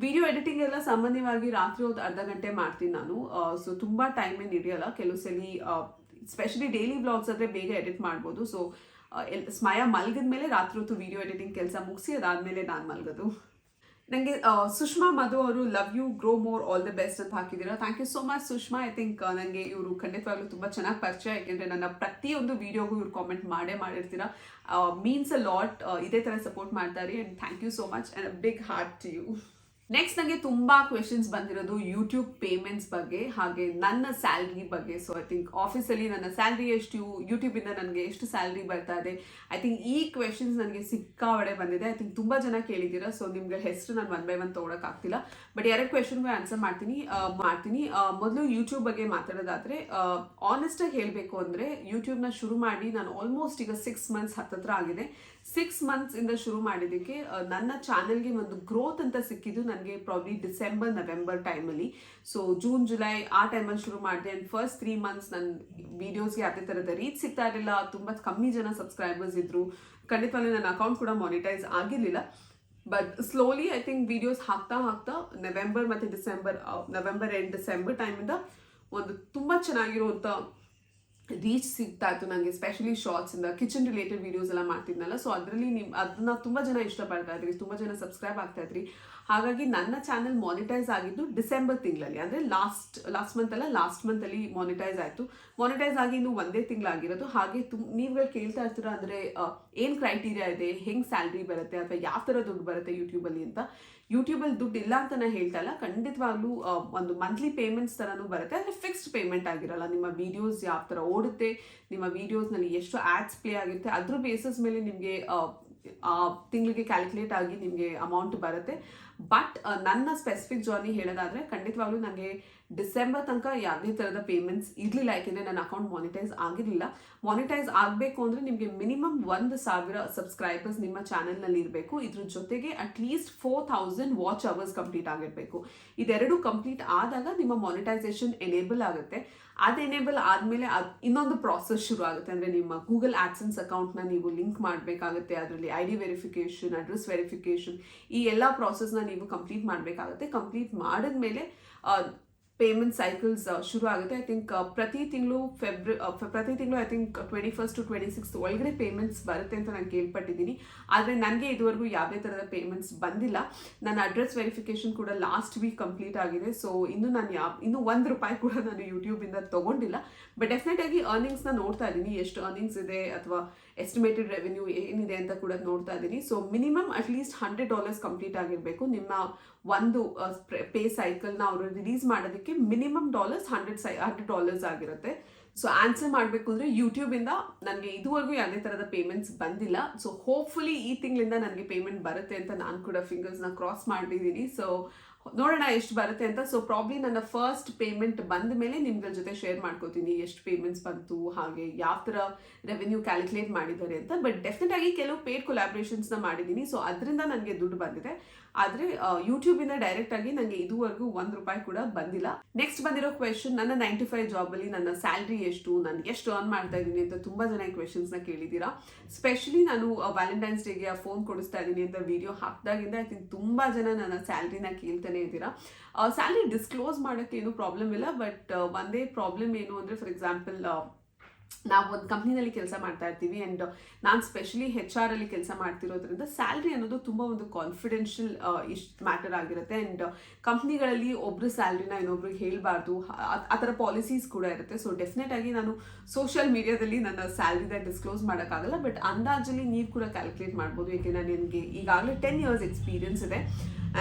ವಿಡಿಯೋ ಎಡಿಟಿಂಗ್ ಎಲ್ಲ ಸಾಮಾನ್ಯವಾಗಿ ರಾತ್ರಿ ಹೊತ್ತು ಅರ್ಧ ಗಂಟೆ ಮಾಡ್ತೀನಿ ನಾನು. ಸೊ ತುಂಬ ಟೈಮ್ ಏನು ಹಿಡಿಯಲ್ಲ. ಕೆಲವು ಸಲ ಸ್ಪೆಷಲಿ ಡೈಲಿ ವ್ಲಾಗ್ಸ್ ಆದರೆ ಬೇಗ ಎಡಿಟ್ ಮಾಡ್ಬೋದು. ಸೊ ಸ್ಮಯ ಮಲಗಿದ ಮೇಲೆ ರಾತ್ರಿ ಹೊತ್ತು ವಿಡಿಯೋ ಎಡಿಟಿಂಗ್ ಕೆಲಸ ಮುಗಿಸಿ ಅದಾದಮೇಲೆ ನಾನು ಮಲಗೋದು. ನನಗೆ ಸುಷ್ಮಾ ಮಧು ಅವರು love you grow more all the best ಅಂತ ಹಾಕಿದ್ದೀರಾ. Thank you so much Sushma. I think ನನಗೆ ಇವರು ಖಂಡಿತವಾಗ್ಲೂ ತುಂಬ ಚೆನ್ನಾಗಿ ಪರಿಚಯ, ಯಾಕೆಂದರೆ ನನ್ನ ಪ್ರತಿಯೊಂದು ವೀಡಿಯೋಗೂ ಇವ್ರು ಕಾಮೆಂಟ್ ಮಾಡಿರ್ತೀರಾ. Means a lot. ಇದೇ ಥರ ಸಪೋರ್ಟ್ ಮಾಡ್ತಾರೆ. And thank you so much and a big heart to you. Next ನನಗೆ ತುಂಬ ಕ್ವೆಶನ್ಸ್ ಬಂದಿರೋದು ಯೂಟ್ಯೂಬ್ ಪೇಮೆಂಟ್ಸ್ ಬಗ್ಗೆ ಹಾಗೆ ನನ್ನ ಸ್ಯಾಲ್ರಿ ಬಗ್ಗೆ. ಸೊ ಐ ಥಿಂಕ್ ಆಫೀಸಲ್ಲಿ ನನ್ನ ಸ್ಯಾಲ್ರಿ ಎಷ್ಟು, ಯೂಟ್ಯೂಬಿಂದ ನನಗೆ ಎಷ್ಟು ಸ್ಯಾಲ್ರಿ ಬರ್ತಾ ಇದೆ, ಐ ಥಿಂಕ್ ಈ ಕ್ವೆಶನ್ಸ್ ನನಗೆ ಸಿಕ್ಕಾವಡೆ ಬಂದಿದೆ. ಐ ಥಿಂಕ್ ತುಂಬ ಜನ ಕೇಳಿದ್ದೀರಾ. ಸೊ ನಿಮ್ಗೆ ಹೆಸರು ನಾನು 1 by 1 ತೊಗೊಳಕ್ಕಾಗ್ತಿಲ್ಲ. ಬಟ್ 2 ಕ್ವೆಶನ್ಗೆ ಆನ್ಸರ್ ಮಾಡ್ತೀನಿ. ಮೊದಲು ಯೂಟ್ಯೂಬ್ ಬಗ್ಗೆ ಮಾತಾಡೋದಾದರೆ ಆನೆಸ್ಟಾಗಿ ಹೇಳಬೇಕು ಅಂದರೆ ಯೂಟ್ಯೂಬ್ನ ಶುರು ಮಾಡಿ ನಾನು ಆಲ್ಮೋಸ್ಟ್ ಈಗ 6 months ಹತ್ತತ್ರ ಆಗಿದೆ. 6 months ಇಂದ ಶುರು ಮಾಡಿದ್ದಕ್ಕೆ ನನ್ನ ಚಾನಲ್ಗೆ ಒಂದು ಗ್ರೋತ್ ಅಂತ ಸಿಕ್ಕಿದ್ದು ನನಗೆ ಪ್ರಾಬ್ಲಿ ಡಿಸೆಂಬರ್ ನವೆಂಬರ್ ಟೈಮಲ್ಲಿ. ಸೊ ಜೂನ್ ಜುಲೈ ಆ ಟೈಮಲ್ಲಿ ಶುರು ಮಾಡಿದೆ. ಆ್ಯಂಡ್ ಫಸ್ಟ್ 3 months ನನ್ನ ವೀಡಿಯೋಸ್ಗೆ ಯಾವುದೇ ಥರದ ರೀಚ್ ಸಿಗ್ತಾ ಇರಲಿಲ್ಲ. ತುಂಬ ಕಮ್ಮಿ ಜನ ಸಬ್ಸ್ಕ್ರೈಬರ್ಸ್ ಇದ್ದರು. ಖಂಡಿತವಾಗ್ಲೂ ನನ್ನ ಅಕೌಂಟ್ ಕೂಡ ಮಾನಿಟೈಸ್ ಆಗಿರಲಿಲ್ಲ. But slowly I think videos ಹಾಕ್ತಾ ನವೆಂಬರ್ ಮತ್ತು ನವೆಂಬರ್ ಎಂಡ್ ಡಿಸೆಂಬರ್ ಟೈಮಿಂದ ಒಂದು ತುಂಬ ಚೆನ್ನಾಗಿರುವಂಥ ರೀಚ್ ಸಿಗ್ತಾ ಇತ್ತು ನನಗೆ. ಸ್ಪೆಷಲಿ ಶಾರ್ಟ್ಸಿಂದ ಕಿಚನ್ ರಿಲೇಟೆಡ್ ವೀಡಿಯೋಸ್ ಎಲ್ಲ ಮಾಡ್ತಿದ್ನಲ್ಲ. ಸೊ ಅದರಲ್ಲಿ ಅದನ್ನ ತುಂಬ ಜನ ಇಷ್ಟಪಡ್ತಾ ಇದ್ರಿ, ತುಂಬ ಜನ ಸಬ್ಸ್ಕ್ರೈಬ್ ಆಗ್ತಾ ಇದ್ರಿ. ಹಾಗಾಗಿ ನನ್ನ ಚಾನಲ್ ಮಾನಿಟೈಸ್ ಆಗಿದ್ದು ಡಿಸೆಂಬರ್ ತಿಂಗಳಲ್ಲಿ, ಅಂದರೆ ಲಾಸ್ಟ್ ಮಂತಲ್ಲಿ ಮಾನಿಟೈಸ್ ಆಯಿತು. ಮಾನಿಟೈಸ್ ಆಗಿ ಇನ್ನು 1 ತಿಂಗಳಾಗಿರೋದು. ಹಾಗೆ ನೀವುಗಳು ಕೇಳ್ತಾ ಇರ್ತೀರ ಅಂದರೆ ಏನು ಕ್ರೈಟೀರಿಯಾ ಇದೆ, ಹೆಂಗೆ ಸ್ಯಾಲ್ರಿ ಬರುತ್ತೆ ಅಥವಾ ಯಾವ ಥರ ದುಡ್ಡು ಬರುತ್ತೆ ಯೂಟ್ಯೂಬಲ್ಲಿ ಅಂತ. ಯೂಟ್ಯೂಬಲ್ಲಿ ದುಡ್ಡು ಇಲ್ಲ ಅಂತ ನಾನು ಹೇಳ್ತಾ ಇಲ್ಲ. ಖಂಡಿತವಾಗ್ಲೂ ಒಂದು ಮಂತ್ಲಿ ಪೇಮೆಂಟ್ಸ್ ಥರನೂ ಬರುತ್ತೆ, ಆದರೆ ಫಿಕ್ಸ್ಡ್ ಪೇಮೆಂಟ್ ಆಗಿರಲ್ಲ. ನಿಮ್ಮ ವೀಡಿಯೋಸ್ ಯಾವ ಥರ ಓಡುತ್ತೆ, ನಿಮ್ಮ ವೀಡಿಯೋಸ್ನಲ್ಲಿ ಎಷ್ಟು ಆ್ಯಡ್ಸ್ ಪ್ಲೇ ಆಗಿರುತ್ತೆ ಅದ್ರ ಬೇಸಿಸ್ ಮೇಲೆ ನಿಮಗೆ ತಿಂಗಳಿಗೆ ಕ್ಯಾಲ್ಕುಲೇಟ್ ಆಗಿ ನಿಮಗೆ ಅಮೌಂಟ್ ಬರುತ್ತೆ. ಬಟ್ ನನ್ನ ಸ್ಪೆಸಿಫಿಕ್ ಜರ್ನಿ ಹೇಳೋದಾದರೆ ಖಂಡಿತವಾಗ್ಲೂ ನನಗೆ ಡಿಸೆಂಬರ್ ತನಕ ಯಾವುದೇ ಥರದ ಪೇಮೆಂಟ್ಸ್ ಇರಲಿಲ್ಲ, ಯಾಕೆಂದರೆ ನನ್ನ ಅಕೌಂಟ್ ಮಾನಿಟೈಸ್ ಆಗಿರಲಿಲ್ಲ. ಮಾನಿಟೈಸ್ ಆಗಬೇಕು ಅಂದರೆ ನಿಮಗೆ ಮಿನಿಮಮ್ 1,000 ಸಬ್ಸ್ಕ್ರೈಬರ್ಸ್ ನಿಮ್ಮ ಚಾನಲ್ನಲ್ಲಿ ಇರಬೇಕು. ಇದ್ರ ಜೊತೆಗೆ ಅಟ್ಲೀಸ್ಟ್ 4,000 ವಾಚ್ ಅವರ್ಸ್ ಕಂಪ್ಲೀಟ್ ಆಗಿರಬೇಕು. ಇದೆರಡು ಕಂಪ್ಲೀಟ್ ಆದಾಗ ನಿಮ್ಮ ಮಾನಿಟೈಸೇಷನ್ ಎನೇಬಲ್ ಆಗುತ್ತೆ. ಅದು ಎನೇಬಲ್ ಆದಮೇಲೆ ಇನ್ನೊಂದು ಪ್ರಾಸೆಸ್ ಶುರು ಆಗುತ್ತೆ. ಅಂದರೆ ನಿಮ್ಮ ಗೂಗಲ್ ಆಡ್ಸೆನ್ಸ್ ಅಕೌಂಟ್ನ ನೀವು ಲಿಂಕ್ ಮಾಡಬೇಕಾಗುತ್ತೆ. ಅದರಲ್ಲಿ ID ವೆರಿಫಿಕೇಷನ್, ಅಡ್ರೆಸ್ ವೆರಿಫಿಕೇಷನ್, ಈ ಎಲ್ಲ ಪ್ರಾಸೆಸ್ನ ನೀವು ಕಂಪ್ಲೀಟ್ ಮಾಡಬೇಕಾಗುತ್ತೆ. ಕಂಪ್ಲೀಟ್ ಮಾಡಿದ್ಮೇಲೆ ಪೇಮೆಂಟ್ ಸೈಕಲ್ಸ್ ಶುರು ಆಗುತ್ತೆ. ಐ ಥಿಂಕ್ ಪ್ರತಿ ತಿಂಗಳು I think 21st to 26th ಒಳಗಡೆ ಪೇಮೆಂಟ್ಸ್ ಬರುತ್ತೆ ಅಂತ ನಾನು ಕೇಳ್ಪಟ್ಟಿದ್ದೀನಿ. ಆದರೆ ನನಗೆ ಇದುವರೆಗೂ ಯಾವುದೇ ಥರದ ಪೇಮೆಂಟ್ಸ್ ಬಂದಿಲ್ಲ. ನನ್ನ ಅಡ್ರೆಸ್ ವೆರಿಫಿಕೇಷನ್ ಕೂಡ ಲಾಸ್ಟ್ ವೀಕ್ ಕಂಪ್ಲೀಟ್ ಆಗಿದೆ. ಸೊ ಇನ್ನೂ ₹1 ಕೂಡ ನಾನು ಯೂಟ್ಯೂಬಿಂದ ತೊಗೊಂಡಿಲ್ಲ. ಬಟ್ ಡೆಫಿನೆಟಾಗಿ ಅರ್ನಿಂಗ್ಸ್ನ ನೋಡ್ತಾ ಇದ್ದೀನಿ, ಎಷ್ಟು ಅರ್ನಿಂಗ್ಸ್ ಇದೆ ಅಥವಾ ಎಸ್ಟಿಮೇಟೆಡ್ ರೆವೆನ್ಯೂ ಏನಿದೆ ಅಂತ ಕೂಡ ನೋಡ್ತಾ ಇದ್ದೀನಿ. ಸೊ ಮಿನಿಮಮ್ ಅಟ್ಲೀಸ್ಟ್ $100 ಕಂಪ್ಲೀಟ್ ಆಗಿರಬೇಕು. ನಿಮ್ಮ ಒಂದು ಪೇ ಸೈಕಲ್ನ ಅವರು ರಿಲೀಸ್ ಮಾಡೋದಕ್ಕೆ ಮಿನಿಮಮ್ $100 ಆಗಿರುತ್ತೆ. ಸೊ ಆನ್ಸರ್ ಮಾಡಬೇಕು ಅಂದರೆ ಯೂಟ್ಯೂಬಿಂದ ನನಗೆ ಇದುವರೆಗೂ ಯಾವುದೇ ಥರದ ಪೇಮೆಂಟ್ಸ್ ಬಂದಿಲ್ಲ. ಸೊ ಹೋಪ್ಫುಲಿ ಈ ತಿಂಗಳಿಂದ ನನಗೆ ಪೇಮೆಂಟ್ ಬರುತ್ತೆ ಅಂತ ನಾನು ಕೂಡ ಫಿಂಗರ್ಸ್ನ ಕ್ರಾಸ್ ಮಾಡಿದ್ದೀನಿ. ಸೊ ನೋಡೋಣ ಎಷ್ಟು ಬರುತ್ತೆ ಅಂತ. ಸೊ ಪ್ರಾಬ್ಲಿ ನನ್ನ ಫಸ್ಟ್ ಪೇಮೆಂಟ್ ಬಂದ ಮೇಲೆ ನಿಮ್ಗಳ ಜೊತೆ ಶೇರ್ ಮಾಡ್ಕೋತೀನಿ ಎಷ್ಟು ಪೇಮೆಂಟ್ಸ್ ಬಂತು, ಹಾಗೆ ಯಾವ ಥರ ರೆವೆನ್ಯೂ ಕ್ಯಾಲ್ಕುಲೇಟ್ ಮಾಡಿದ್ದಾರೆ ಅಂತ. ಬಟ್ ಡೆಫಿನೆಟ್ ಆಗಿ ಕೆಲವು ಪೇಡ್ ಕೊಲಾಬ್ರೇಷನ್ಸ್ನ ಮಾಡಿದ್ದೀನಿ. ಸೊ ಅದರಿಂದ ನನಗೆ ದುಡ್ಡು ಬಂದಿದೆ. ಆದರೆ ಯೂಟ್ಯೂಬಿಂದ ಡೈರೆಕ್ಟಾಗಿ ನನಗೆ ಇದುವರೆಗೂ $1 ಕೂಡ ಬಂದಿಲ್ಲ. ನೆಕ್ಸ್ಟ್ ಬಂದಿರೋ ಕ್ವೆಶನ್, ನನ್ನ 9 to 5 ಜಾಬಲ್ಲಿ ನನ್ನ ಸ್ಯಾಲ್ರಿ ಎಷ್ಟು, ನಾನು ಎಷ್ಟು ಅರ್ನ್ ಮಾಡ್ತಾ ಇದ್ದೀನಿ ಅಂತ ತುಂಬ ಜನ ಈ ಕ್ವೆಶನ್ಸ್ನ ಕೇಳಿದ್ದೀರಾ. ಸ್ಪೆಷಲಿ ನಾನು ವ್ಯಾಲೆಂಟೈನ್ಸ್ ಡೇಗೆ ಆ ಫೋನ್ ಕೊಡಿಸ್ತಾ ಇದ್ದೀನಿ ಅಂತ ವಿಡಿಯೋ ಹಾಕಿದಾಗಿಂದ ಐ ಥಿಂಕ್ ತುಂಬ ಜನ ನನ್ನ ಸ್ಯಾಲ್ರಿನ ಕೇಳ್ತಾನೆ ಇದ್ದೀರಾ. ಸ್ಯಾಲ್ರಿ ಡಿಸ್ಕ್ಲೋಸ್ ಮಾಡೋಕ್ಕೆ ಏನೂ ಪ್ರಾಬ್ಲಮ್ ಇಲ್ಲ. ಬಟ್ ಒಂದೇ ಪ್ರಾಬ್ಲಮ್ ಏನು ಅಂದರೆ, ಫಾರ್ ಎಕ್ಸಾಂಪಲ್ ನಾವು ಒಂದು ಕಂಪ್ನಿನಲ್ಲಿ ಕೆಲಸ ಮಾಡ್ತಾ ಇರ್ತೀವಿ ಆ್ಯಂಡ್ ನಾನು ಸ್ಪೆಷಲಿ HR ಅಲ್ಲಿ ಕೆಲಸ ಮಾಡ್ತಿರೋದ್ರಿಂದ ಸ್ಯಾಲ್ರಿ ಅನ್ನೋದು ತುಂಬ ಒಂದು ಕಾನ್ಫಿಡೆನ್ಷಿಯಲ್ ಮ್ಯಾಟರ್ ಆಗಿರುತ್ತೆ. ಆ್ಯಂಡ್ ಕಂಪ್ನಿಗಳಲ್ಲಿ ಒಬ್ಬರು ಸ್ಯಾಲ್ರಿನ ಇನ್ನೊಬ್ರಿಗೆ ಹೇಳಬಾರ್ದು, ಆ ಥರ ಪಾಲಿಸೀಸ್ ಕೂಡ ಇರುತ್ತೆ. ಸೊ ಡೆಫಿನೆಟ್ ಆಗಿ ನಾನು ಸೋಷಿಯಲ್ ಮೀಡಿಯಾದಲ್ಲಿ ನನ್ನ ಸ್ಯಾಲ್ರಿನ ಡಿಸ್ಕ್ಲೋಸ್ ಮಾಡೋಕ್ಕಾಗಲ್ಲ, ಬಟ್ ಅಂದಾಜಲ್ಲಿ ನೀವು ಕೂಡ ಕ್ಯಾಲ್ಕುಲೇಟ್ ಮಾಡ್ಬೋದು. ಏಕೆಂದರೆ ನನಗೆ ಈಗಾಗಲೇ 10 years ಎಕ್ಸ್ಪೀರಿಯನ್ಸ್ ಇದೆ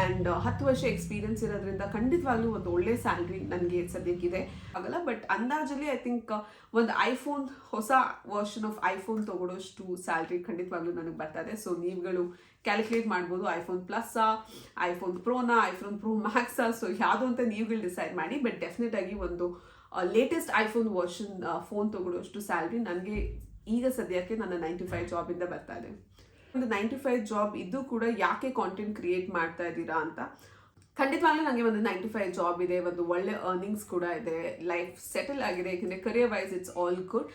ಆ್ಯಂಡ್ 10 ವರ್ಷ ಎಕ್ಸ್ಪೀರಿಯನ್ಸ್ ಇರೋದ್ರಿಂದ ಖಂಡಿತವಾಗ್ಲೂ ಒಂದು ಒಳ್ಳೆ ಸ್ಯಾಲ್ರಿ ನನಗೆ ಸದ್ಯಕ್ಕಿದೆ ಆಗಲ್ಲ. ಬಟ್ ಅಂದಾಜಲ್ಲಿ ಐ ಥಿಂಕ್ ಒಂದು ಐಫೋನ್, ಹೊಸ ವರ್ಷನ್ ಆಫ್ ಐಫೋನ್ ತೊಗೊಳೋಷ್ಟು ಸ್ಯಾಲ್ರಿ ಖಂಡಿತವಾಗ್ಲೂ ನನಗೆ ಬರ್ತದೆ. ಸೊ ನೀವುಗಳು ಕ್ಯಾಲ್ಕುಲೇಟ್ ಮಾಡ್ಬೋದು, ಐಫೋನ್ ಪ್ಲಸ್ಸಾ, ಐಫೋನ್ ಪ್ರೋನಾ, ಐಫೋನ್ ಪ್ರೋ ಮ್ಯಾಕ್ಸಾ, ಸೊ ಯಾವುದು ಅಂತ ನೀವುಗಳು ಡಿಸೈಡ್ ಮಾಡಿ. ಬಟ್ ಡೆಫಿನೆಟ್ ಆಗಿ ಒಂದು ಲೇಟೆಸ್ಟ್ ಐಫೋನ್ ವರ್ಷನ್ ಫೋನ್ ತೊಗೊಳೋಷ್ಟು ಸ್ಯಾಲ್ರಿ ನನಗೆ ಈಗ ಸದ್ಯಕ್ಕೆ ನನ್ನ 9 to 5 ಜಾಬಿಂದ ಬರ್ತಾ ಇದೆ. ಒಂದು 9 to 5 ಜಾಬ್ ಇದ್ದು ಕೂಡ ಯಾಕೆ ಕಾಂಟೆಂಟ್ ಕ್ರಿಯೇಟ್ ಮಾಡ್ತಾ ಇದ್ದೀರಾ ಅಂತ, ಖಂಡಿತವಾಗ್ಲೂ ನನಗೆ ಒಂದು 9 to 5 ಜಾಬ್ ಇದೆ, ಒಂದು ಒಳ್ಳೆ ಅರ್ನಿಂಗ್ಸ್ ಕೂಡ ಇದೆ, ಲೈಫ್ ಸೆಟಲ್ ಆಗಿದೆ. ಯಾಕೆಂದರೆ career wise it's all good.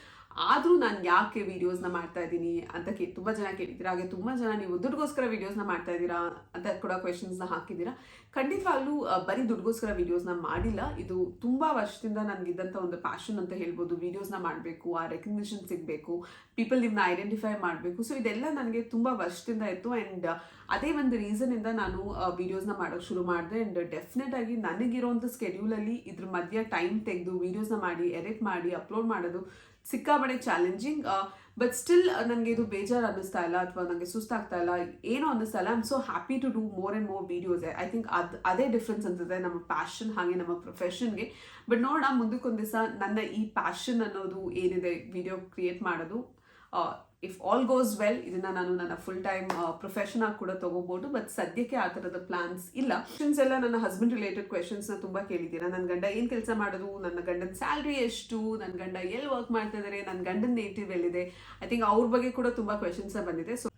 ಆದರೂ ನಾನು ಯಾಕೆ ವೀಡಿಯೋಸ್ನ ಮಾಡ್ತಾ ಇದ್ದೀನಿ ಅಂತ ತುಂಬ ಜನ ಕೇಳಿದ್ದೀರಾ. ಹಾಗೆ ತುಂಬ ಜನ ನೀವು ದುಡ್ಡುಗೋಸ್ಕರ ವೀಡಿಯೋಸ್ನ ಮಾಡ್ತಾ ಇದ್ದೀರಾ ಅಂತ ಕೂಡ ಕ್ವೆಶನ್ಸ್ನ ಹಾಕಿದ್ದೀರಾ. ಖಂಡಿತವಾಗ್ಲೂ ಬರೀ ದುಡ್ಡುಗೋಸ್ಕರ ವೀಡಿಯೋಸ್ನ ಮಾಡಿಲ್ಲ. ಇದು ತುಂಬ ವರ್ಷದಿಂದ ನನಗಿದ್ದಂಥ ಒಂದು ಪ್ಯಾಷನ್ ಅಂತ ಹೇಳ್ಬೋದು. ವೀಡಿಯೋಸ್ನ ಮಾಡಬೇಕು, ಆ ರೆಕಗ್ನಿಷನ್ ಸಿಗಬೇಕು, ಪೀಪಲ್ ನಿಮ್ಮನ್ನ ಐಡೆಂಟಿಫೈ ಮಾಡಬೇಕು. ಸೊ ಇದೆಲ್ಲ ನನಗೆ ತುಂಬ ವರ್ಷದಿಂದ ಇತ್ತು ಆ್ಯಂಡ್ ಅದೇ ಒಂದು ರೀಸನಿಂದ ನಾನು ವೀಡಿಯೋಸ್ನ ಮಾಡೋಕ್ಕೆ ಶುರು ಮಾಡಿದೆ. ಆ್ಯಂಡ್ ಡೆಫಿನೆಟ್ ಆಗಿ ನನಗಿರೋಂಥ ಸ್ಕೆಡ್ಯೂಲಲ್ಲಿ ಇದ್ರ ಮಧ್ಯೆ ಟೈಮ್ ತೆಗೆದು ವೀಡಿಯೋಸ್ನ ಮಾಡಿ ಎಡಿಟ್ ಮಾಡಿ ಅಪ್ಲೋಡ್ ಮಾಡೋದು ಸಿಕ್ಕಾಬಡೆ ಚಾಲೆಂಜಿಂಗ್. ಬಟ್ ಸ್ಟಿಲ್ ನನಗೆ ಇದು ಬೇಜಾರು ಅನ್ನಿಸ್ತಾ ಇಲ್ಲ ಅಥವಾ ನನಗೆ ಸುಸ್ತಾಗ್ತಾ ಇಲ್ಲ, ಏನೋ ಅನ್ನಿಸ್ತಾ ಇಲ್ಲ. I am so happy to do more and more videos. I think ಅದೇ ಡಿಫ್ರೆನ್ಸ್ ಅನ್ಸುತ್ತೆ ನಮ್ಮ ಪ್ಯಾಷನ್ ಹಾಗೆ ನಮ್ಮ ಪ್ರೊಫೆಷನ್ಗೆ. ಬಟ್ ನೋಡೋಣ ಮುಂದಕ್ಕೊಂದು ದಿವಸ ನನ್ನ ಈ ಪ್ಯಾಷನ್ ಅನ್ನೋದು ಏನಿದೆ ವಿಡಿಯೋ ಕ್ರಿಯೇಟ್ ಮಾಡೋದು, ಇಫ್ ಆಲ್ ಗೋಸ್ ವೆಲ್ ಇದನ್ನು ನಾನು ನನ್ನ ಫುಲ್ ಟೈಮ್ ಪ್ರೊಫೆಷನ್ ಆಗಿ ಕೂಡ ತೊಗೋಬೋದು. ಬಟ್ ಸದ್ಯಕ್ಕೆ ಆ ಥರದ ಪ್ಲಾನ್ಸ್ ಇಲ್ಲ. ಕ್ವೆಶನ್ಸ್ ಎಲ್ಲ ನನ್ನ ಹಸ್ಬೆಂಡ್ ರಿಲೇಟೆಡ್ ಕ್ವೆಶನ್ಸ್ನ ತುಂಬ ಕೇಳಿದ್ದೀರಾ. ನನ್ನ ಗಂಡ ಏನು ಕೆಲಸ ಮಾಡೋದು, ನನ್ನ ಗಂಡನ ಸ್ಯಾಲ್ರಿ ಎಷ್ಟು, ನನ್ನ ಗಂಡ ಎಲ್ಲಿ ವರ್ಕ್ ಮಾಡ್ತಾ ಇದ್ದಾರೆ, ನನ್ನ ಗಂಡನ ನೇಟಿವ್ ಎಲ್ಲಿದೆ, ಐ ಥಿಂಕ್ ಅವ್ರ ಬಗ್ಗೆ ಕೂಡ ತುಂಬ ಕ್ವೆಶನ್ಸ್ ಬಂದಿದೆ. ಸೊ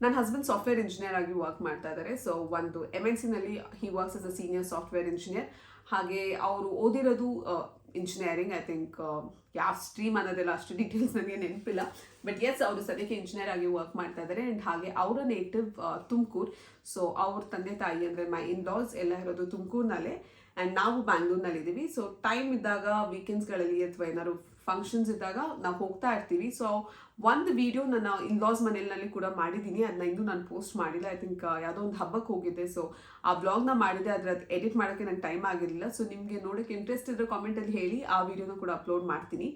ನನ್ನ ಹಸ್ಬೆಂಡ್ ಸಾಫ್ಟ್ವೇರ್ ಇಂಜಿನಿಯರ್ ಆಗಿ ವರ್ಕ್ ಮಾಡ್ತಾ ಇದ್ದಾರೆ. ಸೊ ಒಂದು MNC-ನಲ್ಲಿ he works as a senior software engineer. ಹಾಗೆ ಅವರು ಓದಿರೋದು ಇಂಜಿನಿಯರಿಂಗ್. ಐ ಥಿಂಕ್ ಯಾವ ಸ್ಟ್ರೀಮ್ ಅನ್ನೋದೆಲ್ಲ ಅಷ್ಟು ಡೀಟೇಲ್ಸ್ ನನಗೆ ನೆನಪಿಲ್ಲ. ಬಟ್ ಎಸ್, ಅವರು ಸದ್ಯಕ್ಕೆ ಇಂಜಿನಿಯರ್ ಆಗಿ ವರ್ಕ್ ಮಾಡ್ತಾ ಇದ್ದಾರೆ. ಆ್ಯಂಡ್ ಹಾಗೆ ಅವರ ನೇಟಿವ್ ತುಮಕೂರು. ಸೊ ಅವ್ರ ತಂದೆ ತಾಯಿ ಅಂದರೆ ಮೈ ಇನ್-ಲಾಸ್ ಎಲ್ಲ ಇರೋದು ತುಮಕೂರಿನಲ್ಲೇ ಆ್ಯಂಡ್ ನಾವು ಬ್ಯಾಂಗ್ಳೂರ್ನಲ್ಲಿದ್ದೀವಿ. ಸೊ ಟೈಮ್ ಇದ್ದಾಗ ವೀಕೆಂಡ್ಸ್ಗಳಲ್ಲಿ ಅಥವಾ ಏನಾದ್ರು ಫಂಕ್ಷನ್ಸ್ ಇದ್ದಾಗ ನಾವು ಹೋಗ್ತಾ ಇರ್ತೀವಿ. ಸೊ ಒಂದು ವಿಡಿಯೋ ನನ್ನ ಇನ್-ಲಾಸ್ ಮನೆಯಲ್ಲಿ ಕೂಡ ಮಾಡಿದ್ದೀನಿ, ಅದನ್ನ ಇನ್ನೂ ನಾನು ಪೋಸ್ಟ್ ಮಾಡಿಲ್ಲ. ಐ ಥಿಂಕ್ ಯಾವುದೋ ಒಂದು ಹಬ್ಬಕ್ಕೆ ಹೋಗಿದ್ದೆ, ಸೊ ಆ ವ್ಲಾಗ್ನ ಮಾಡಿದೆ, ಅದ್ರದ್ದು ಎಡಿಟ್ ಮಾಡೋಕ್ಕೆ ನಂಗೆ ಟೈಮ್ ಆಗಿರಲಿಲ್ಲ. ಸೊ ನಿಮಗೆ ನೋಡೋಕ್ಕೆ ಇಂಟ್ರೆಸ್ಟ್ ಇದ್ದರೆ ಕಾಮೆಂಟಲ್ಲಿ ಹೇಳಿ, ಆ ವಿಡಿಯೋನ ಕೂಡ ಅಪ್ಲೋಡ್ ಮಾಡ್ತೀನಿ.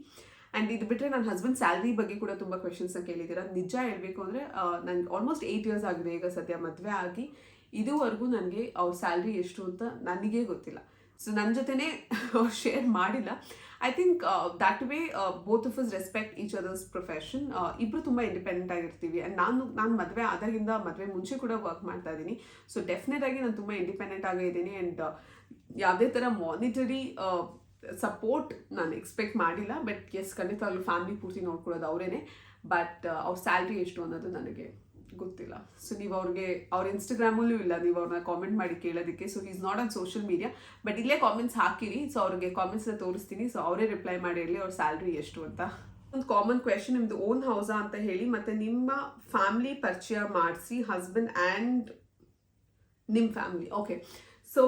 ಆ್ಯಂಡ್ ಇದು ಬಿಟ್ಟರೆ ನನ್ನ ಹಸ್ಬೆಂಡ್ ಸ್ಯಾಲ್ರಿ ಬಗ್ಗೆ ಕೂಡ ತುಂಬ ಕ್ವೆಶನ್ಸ್ನ ಕೇಳಿದ್ದೀರಾ. ನಿಜ ಹೇಳಬೇಕು ಅಂದರೆ ನನಗೆ ಆಲ್ಮೋಸ್ಟ್ 8 years ಆಗಿದೆ ಈಗ ಸದ್ಯ ಮದುವೆ ಆಗಿ. ಇದುವರೆಗೂ ನನಗೆ ಅವ್ರ ಸ್ಯಾಲ್ರಿ ಎಷ್ಟು ಅಂತ ನನಗೇ ಗೊತ್ತಿಲ್ಲ. ಸೊ ನನ್ನ ಜೊತೆನೇ ಅವ್ರು ಶೇರ್ ಮಾಡಿಲ್ಲ. I think that way both of us respect each others profession. ಇಬ್ಬರು ತುಂಬ ಇಂಡಿಪೆಂಡೆಂಟ್ ಆಗಿರ್ತೀವಿ. ಆ್ಯಂಡ್ ನಾನು ಮದುವೆ ಆದಾಗಿಂದ ಮದುವೆ ಮುಂಚೆ ಕೂಡ ವರ್ಕ್ ಮಾಡ್ತಾ ಇದ್ದೀನಿ. ಸೊ ಡೆಫಿನೆಟ್ ಆಗಿ ನಾನು ತುಂಬ ಇಂಡಿಪೆಂಡೆಂಟ್ ಆಗೇ ಇದ್ದೀನಿ. ಆ್ಯಂಡ್ ಯಾವುದೇ ಥರ ಮಾನಿಟರಿ ಸಪೋರ್ಟ್ ನಾನು ಎಕ್ಸ್ಪೆಕ್ಟ್ ಮಾಡಿಲ್ಲ. ಬಟ್ ಎಸ್, ಖಂಡಿತವಾಗ್ಲೂ ಫ್ಯಾಮಿಲಿ ಪೂರ್ತಿ ನೋಡ್ಕೊಳ್ಳೋದು ಅವರೇನೆ. ಬಟ್ ಅವ್ರ ಸ್ಯಾಲ್ರಿ ಎಷ್ಟು ಅನ್ನೋದು ನನಗೆ ಗೊತ್ತಿಲ್ಲ. ಸೊ ನೀವು ಅವ್ರ ಇನ್ಸ್ಟಾಗ್ರಾಮಲ್ಲೂ ಇಲ್ಲ, ನೀವು ಅವ್ರನ್ನ ಕಾಮೆಂಟ್ ಮಾಡಿ ಕೇಳೋದಕ್ಕೆ. So is not on social media. But ಇಲ್ಲೇ ಕಾಮೆಂಟ್ಸ್ ಹಾಕಿರಿ, ಸೊ ಅವ್ರಿಗೆ ಕಾಮೆಂಟ್ಸ್ನ ತೋರಿಸ್ತೀನಿ. ಸೊ ಅವರೇ ರಿಪ್ಲೈ ಮಾಡಿ ಹೇಳಿ ಅವ್ರ ಸ್ಯಾಲ್ರಿ ಎಷ್ಟು ಅಂತ. ಒಂದು ಕಾಮನ್ ಕ್ವೆಶನ್, ನಿಮ್ಮದು ಓನ್ ಹೌಸಾ ಅಂತ ಹೇಳಿ, ಮತ್ತು ನಿಮ್ಮ ಫ್ಯಾಮಿಲಿ ಪರಿಚಯ ಮಾಡಿಸಿ, ಹಸ್ಬೆಂಡ್ ಆ್ಯಂಡ್ ನಿಮ್ಮ family. Okay, so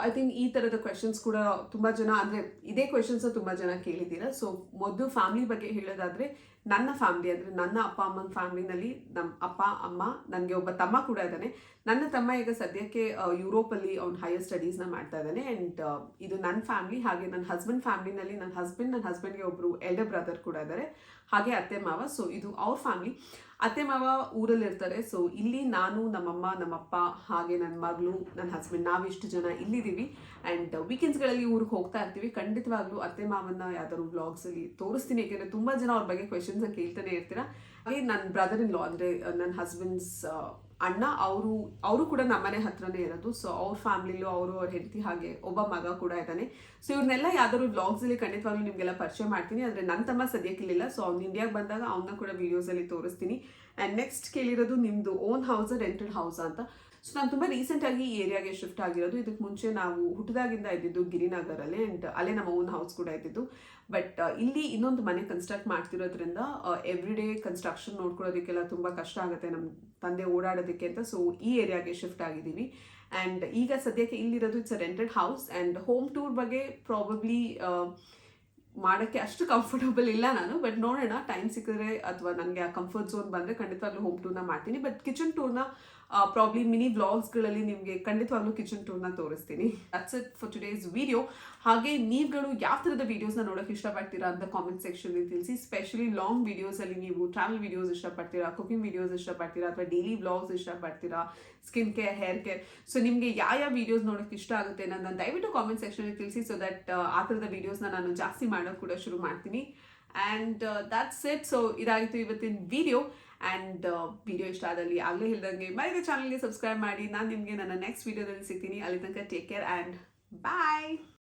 I think ಈ ಥರದ ಕ್ವೆಶನ್ಸ್ ಕೂಡ ತುಂಬ ಜನ, ಅಂದರೆ ಇದೇ ಕ್ವೆಶನ್ಸ್ನ ತುಂಬ ಜನ ಕೇಳಿದ್ದೀರಾ. ಸೊ ಮೊದಲು ಫ್ಯಾಮಿಲಿ ಬಗ್ಗೆ ಹೇಳೋದಾದರೆ, ನನ್ನ ಫ್ಯಾಮಿಲಿ ಅಂದರೆ ನನ್ನ ಅಪ್ಪ ಅಮ್ಮನ ಫ್ಯಾಮಿಲಿನಲ್ಲಿ ನಮ್ಮ ಅಪ್ಪ ಅಮ್ಮ, ನನಗೆ ಒಬ್ಬ ತಮ್ಮ ಕೂಡ ಇದ್ದಾನೆ. ನನ್ನ ತಮ್ಮ ಈಗ ಸದ್ಯಕ್ಕೆ ಯುರೋಪಲ್ಲಿ ಅವ್ನು ಹೈಯರ್ ಸ್ಟಡೀಸ್ನ ಮಾಡ್ತಾ ಇದ್ದಾನೆ. ಆ್ಯಂಡ್ ಇದು ನನ್ನ ಫ್ಯಾಮಿಲಿ. ಹಾಗೆ ನನ್ನ ಹಸ್ಬೆಂಡ್ ಫ್ಯಾಮಿಲಿನಲ್ಲಿ ನನ್ನ ಹಸ್ಬೆಂಡ್ಗೆ ಒಬ್ಬರು ಎಲ್ಡರ್ ಬ್ರದರ್ ಕೂಡ ಇದ್ದಾರೆ, ಹಾಗೆ ಅತ್ತೆ ಮಾವ. ಸೊ ಇದು ಅವ್ರ ಫ್ಯಾಮಿಲಿ. ಅತ್ತೆ ಮಾವ ಊರಲ್ಲಿರ್ತಾರೆ. ಸೊ ಇಲ್ಲಿ ನಾನು, ನಮ್ಮಮ್ಮ, ನಮ್ಮಪ್ಪ, ಹಾಗೆ ನನ್ನ ಮಗಳು, ನನ್ನ ಹಸ್ಬೆಂಡ್, ನಾವಿಷ್ಟು ಜನ ಇಲ್ಲಿದ್ದೀವಿ. ಆ್ಯಂಡ್ ವೀಕೆಂಡ್ಸ್ಗಳಲ್ಲಿ ಊರಿಗೆ ಹೋಗ್ತಾ ಇರ್ತೀವಿ. ಖಂಡಿತವಾಗ್ಲೂ ಅತ್ತೆ ಮಾವನ್ನ ಯಾವ್ದಾದ್ರು ವ್ಲಾಗ್ಸಲ್ಲಿ ತೋರಿಸ್ತೀನಿ, ಯಾಕೆಂದರೆ ತುಂಬ ಜನ ಅವ್ರ ಬಗ್ಗೆ ಕ್ವೆಶನ್ಸ್ನ ಕೇಳ್ತಾನೆ ಇರ್ತೀರಾ. ಹಾಗೆ ನನ್ನ ಬ್ರದರ್ ಇನ್ ಲಾ ಅಂದರೆ ನನ್ನ ಹಸ್ಬೆಂಡ್ಸ್ ಅಣ್ಣ, ಅವರು ಕೂಡ ನಮ್ಮನೆ ಹತ್ರನೇ ಇರೋದು. ಸೊ ಅವ್ರ ಫ್ಯಾಮಿಲಿಲೂ ಅವ್ರ ಹೆಂಡತಿ ಹಾಗೆ ಒಬ್ಬ ಮಗ ಕೂಡ ಇದ್ದಾನೆ. ಸೊ ಇವ್ರನ್ನೆಲ್ಲ ಯಾವ್ದಾದ್ರು ವ್ಲಾಗ್ಸಲ್ಲಿ ಖಂಡಿತವಾಗ್ಲೂ ನಿಮಗೆಲ್ಲ ಪರಿಚಯ ಮಾಡ್ತೀನಿ. ಆದರೆ ನನ್ನ ತಮ್ಮ ಸದ್ಯಕ್ಕಿಲ್ಲ. ಸೊ ಅವ್ನು ಇಂಡಿಯಾಗೆ ಬಂದಾಗ ಅವನ್ನ ಕೂಡ ವೀಡಿಯೋಸಲ್ಲಿ ತೋರಿಸ್ತೀನಿ. ಆ್ಯಂಡ್ ನೆಕ್ಸ್ಟ್ ಕೇಳಿರೋದು ನಿಮ್ಮದು ಓನ್ ಹೌಸಾ ರೆಂಟೆಡ್ ಹೌಸಾ ಅಂತ. ಸೊ ನಾನು ತುಂಬ ರೀಸೆಂಟಾಗಿ ಈ ಏರಿಯಾಗೆ ಶಿಫ್ಟ್ ಆಗಿರೋದು. ಇದಕ್ಕೆ ಮುಂಚೆ ನಾವು ಹುಟ್ಟಿದಾಗಿಂದ ಇದ್ದಿದ್ದು ಗಿರಿನಗರಲ್ಲಿ. ಆ್ಯಂಡ್ ಅಲ್ಲೇ ನಮ್ಮ ಓನ್ ಹೌಸ್ ಕೂಡ ಇದ್ದಿದ್ದು. ಬಟ್ ಇಲ್ಲಿ ಇನ್ನೊಂದು ಮನೆ ಕನ್ಸ್ಟ್ರಕ್ಟ್ ಮಾಡ್ತಿರೋದ್ರಿಂದ ಎವ್ರಿ ಡೇ ಕನ್ಸ್ಟ್ರಕ್ಷನ್ ನೋಡ್ಕೊಳ್ಳೋದಕ್ಕೆಲ್ಲ ತುಂಬ ಕಷ್ಟ ಆಗುತ್ತೆ ನಮ್ಮ ತಂದೆ ಓಡಾಡೋದಕ್ಕೆ ಅಂತ. ಸೊ ಈ ಏರಿಯಾಗೆ ಶಿಫ್ಟ್ ಆಗಿದ್ದೀವಿ. ಆ್ಯಂಡ್ ಈಗ ಸದ್ಯಕ್ಕೆ ಇಲ್ಲಿರೋದು it's a rented house. And home tour ಬಗ್ಗೆ ಪ್ರಾಬಬ್ಲಿ ಮಾಡೋಕ್ಕೆ ಅಷ್ಟು ಕಂಫರ್ಟಬಲ್ ಇಲ್ಲ ನಾನು. ಬಟ್ ನೋಡೋಣ, ಟೈಮ್ ಸಿಕ್ಕಿದ್ರೆ ಅಥವಾ ನನಗೆ ಆ ಕಂಫರ್ಟ್ ಝೋನ್ ಬಂದರೆ ಖಂಡಿತವಾಗ್ಲೂ ಹೋಮ್ ಟೂರ್ನ ಮಾಡ್ತೀನಿ. ಬಟ್ ಕಿಚನ್ ಟೂರ್ನ ಪ್ರಾಬ್ಲಿ ಮಿನಿ ವ್ಲಾಗ್ಸ್ಗಳಲ್ಲಿ ನಿಮಗೆ ಖಂಡಿತವಾಗ್ಲೂ ಕಿಚನ್ ಟೂರ್ನ ತೋರಿಸ್ತೀನಿ. That's it for today's video. ಹಾಗೆ ನೀವುಗಳು ಯಾವ ಥರದ ವೀಡಿಯೋಸ್ನ ನೋಡೋಕ್ಕೆ ಇಷ್ಟಪಡ್ತೀರಾ ಅಂತ ಕಾಮೆಂಟ್ ಸೆಕ್ಷನಲ್ಲಿ ತಿಳಿಸಿ. ಸ್ಪೆಷಲಿ ಲಾಂಗ್ ವೀಡಿಯೋಸಲ್ಲಿ ನೀವು ಟ್ರಾವೆಲ್ ವೀಡಿಯೋಸ್ ಇಷ್ಟಪಡ್ತೀರಾ, ಕುಕಿಂಗ್ ವೀಡಿಯೋಸ್ ಇಷ್ಟಪಡ್ತೀರಾ, ಅಥವಾ ಡೈಲಿ ವ್ಲಾಗ್ಸ್ ಇಷ್ಟಪಡ್ತೀರಾ, skin care, hair care. So ನಿಮಗೆ ಯಾವ ವೀಡಿಯೋಸ್ ನೋಡೋಕ್ಕೆ ಇಷ್ಟ ಆಗುತ್ತೆ ನನ್ನ ದಯವಿಟ್ಟು ಕಾಮೆಂಟ್ ಸೆಕ್ಷನಲ್ಲಿ ತಿಳಿಸಿ. ಸೊ ದಟ್ ಆ ಥರದ ವೀಡಿಯೋಸ್ನ ನಾನು ಜಾಸ್ತಿ ಮಾಡೋಕ್ಕೆ ಕೂಡ ಶುರು ಮಾಡ್ತೀನಿ. And that's it. ಸೊ ಇದಾಗಿತ್ತು ಇವತ್ತಿನ ವಿಡಿಯೋ. ಆ್ಯಂಡ್ ವಿಡಿಯೋ ಇಷ್ಟ ಆದಲ್ಲಿ ಆಗಲೇ ಹೇಳ್ದಂಗೆ ಮರಿದೆ ಚಾನಲ್ಗೆ ಸಬ್ಸ್ಕ್ರೈಬ್ ಮಾಡಿ. ನಾನು ನಿಮಗೆ ನನ್ನ ನೆಕ್ಸ್ಟ್ ವಿಡಿಯೋದಲ್ಲಿ ಸಿಗ್ತೀನಿ. ಅಲ್ಲಿ ತನಕ ಟೇಕ್ ಕೇರ್ ಆ್ಯಂಡ್ ಬಾಯ್.